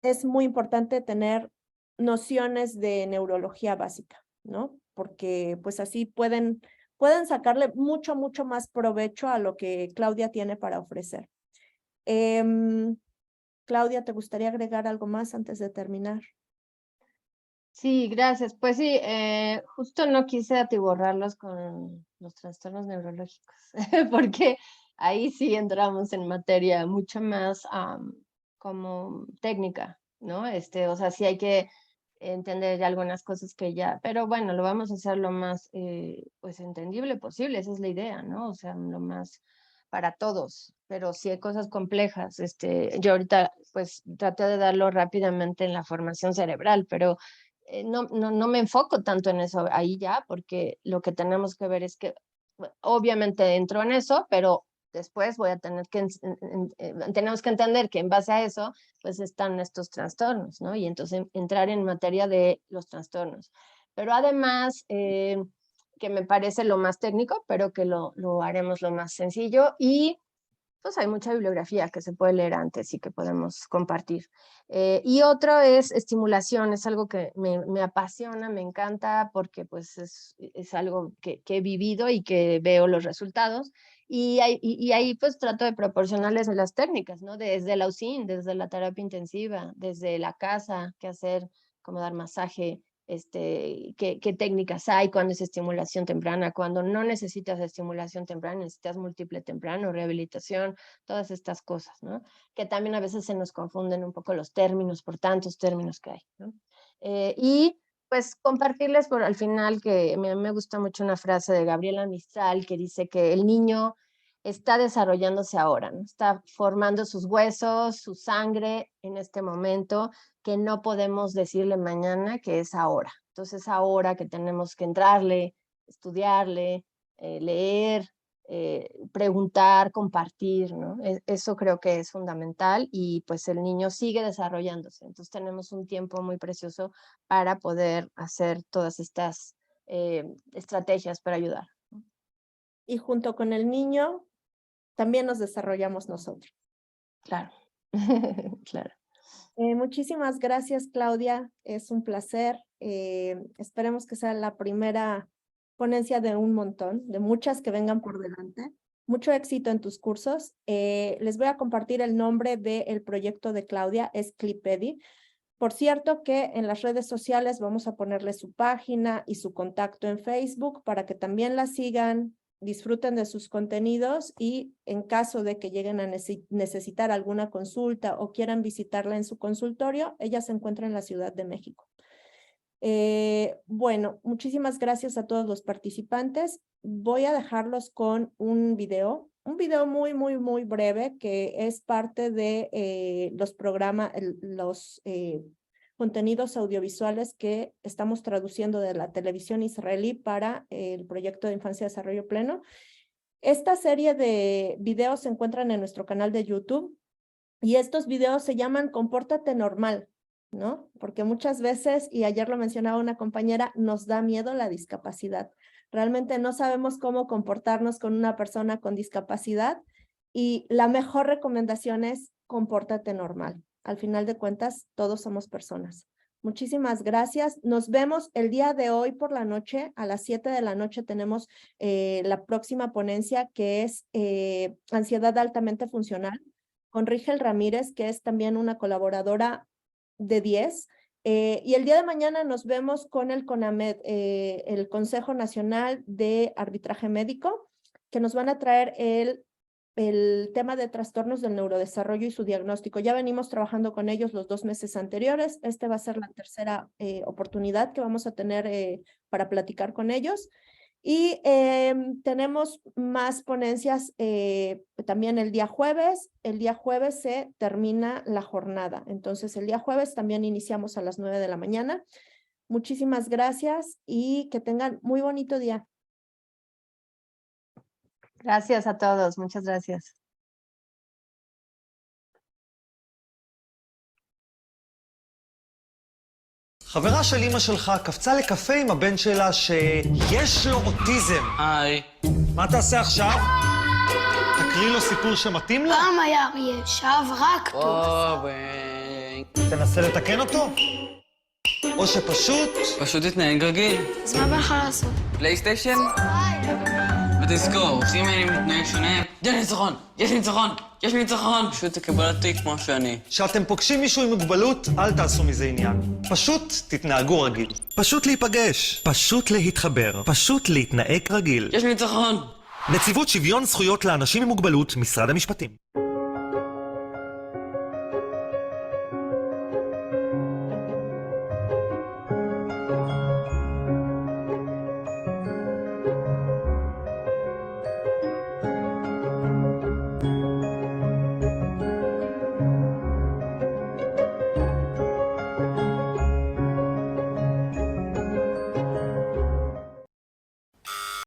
es muy importante tener nociones de neurología básica, ¿no? Porque pues así pueden sacarle mucho más provecho a lo que Claudia tiene para ofrecer. Claudia, ¿te gustaría agregar algo más antes de terminar? Sí, gracias. Pues sí, justo no quise atiborrarlos con los trastornos neurológicos, porque ahí sí entramos en materia mucho más como técnica, ¿no? O sea, sí hay que entender ya algunas cosas que ya, pero bueno, lo vamos a hacer lo más pues entendible posible, esa es la idea, ¿no? O sea, lo más para todos, pero sí hay cosas complejas. Yo ahorita pues traté de darlo rápidamente en la formación cerebral, pero no me enfoco tanto en eso ahí ya, porque lo que tenemos que ver es que obviamente entro en eso, pero después voy a tener que, tenemos que entender que en base a eso, pues están estos trastornos, ¿no? Y entonces entrar en materia de los trastornos. Pero además, que me parece lo más técnico, pero que lo haremos lo más sencillo y pues hay mucha bibliografía que se puede leer antes y que podemos compartir. Y otro es estimulación, es algo que me apasiona, me encanta porque pues es algo que he vivido y que veo los resultados. Y ahí pues trato de proporcionarles las técnicas, ¿no? Desde la USIN, desde la terapia intensiva, desde la casa, qué hacer, cómo dar masaje, qué técnicas hay, cuando es estimulación temprana, cuando no necesitas estimulación temprana, necesitas múltiple temprano, rehabilitación, todas estas cosas, ¿no? Que también a veces se nos confunden un poco los términos por tantos términos que hay, ¿no? Y pues compartirles por al final que me gusta mucho una frase de Gabriela Mistral que dice que el niño está desarrollándose ahora, ¿no? Está formando sus huesos, su sangre en este momento, que no podemos decirle mañana que es ahora. Entonces ahora que tenemos que entrarle, estudiarle, leer, preguntar, compartir, ¿no? Eso creo que es fundamental y pues el niño sigue desarrollándose. Entonces tenemos un tiempo muy precioso para poder hacer todas estas estrategias para ayudar. Y junto con el niño, también nos desarrollamos nosotros. Claro, claro. Muchísimas gracias, Claudia. Es un placer. Esperemos que sea la primera ponencia de un montón, de muchas que vengan por delante. Mucho éxito en tus cursos. Les voy a compartir el nombre del proyecto de Claudia, es Clipedi. Por cierto que en las redes sociales vamos a ponerle su página y su contacto en Facebook para que también la sigan, disfruten de sus contenidos y en caso de que lleguen a necesitar alguna consulta o quieran visitarla en su consultorio, ella se encuentra en la Ciudad de México. Bueno, muchísimas gracias a todos los participantes. Voy a dejarlos con un video muy breve que es parte de los programas, los contenidos audiovisuales que estamos traduciendo de la televisión israelí para el proyecto de Infancia y Desarrollo Pleno. Esta serie de videos se encuentran en nuestro canal de YouTube y estos videos se llaman Compórtate Normal, ¿no? Porque muchas veces, y ayer lo mencionaba una compañera, nos da miedo la discapacidad. Realmente no sabemos cómo comportarnos con una persona con discapacidad y la mejor recomendación es compórtate normal. Al final de cuentas, todos somos personas. Muchísimas gracias. Nos vemos el día de hoy por la noche. A las 7 de la noche tenemos la próxima ponencia que es Ansiedad altamente funcional con Rigel Ramírez, que es también una colaboradora de 10. Y el día de mañana nos vemos con el CONAMED, el Consejo Nacional de Arbitraje Médico, que nos van a traer el tema de trastornos del neurodesarrollo y su diagnóstico. Ya venimos trabajando con ellos los 2 meses anteriores. Este va a ser la tercera oportunidad que vamos a tener para platicar con ellos. Y tenemos más ponencias también el día jueves. El día jueves se termina la jornada. Entonces, el día jueves también iniciamos a las 9 de la mañana. Muchísimas gracias y que tengan muy bonito día. Gracias a todos, muchas gracias. חברה של אמא שלך קפצה לקפה עם הבן שלה שיש לו אוטיזם. היי. מה תעשה עכשיו? תקריא לו סיפור שמתאים לה? פעם היה אריה, שאהב רק טוב. תנסה לתקן אותו? או שפשוט... פשוט תתנהג רגיל. אז מה בא לך לעשות? פלייסטיישן? ותזכור, אם אני מתנהג שונה, יש ניצחון! יש ניצחון! יש ניצחון! פשוט תקבל אותי כמו שאני. כשאתם פוגשים מישהו עם מוגבלות, אל תעשו מזה עניין. פשוט תתנהגו רגיל. פשוט להיפגש. פשוט להתחבר. פשוט להתנהג רגיל. יש ניצחון! נציבות שוויון זכויות לאנשים עם מוגבלות, משרד המשפטים.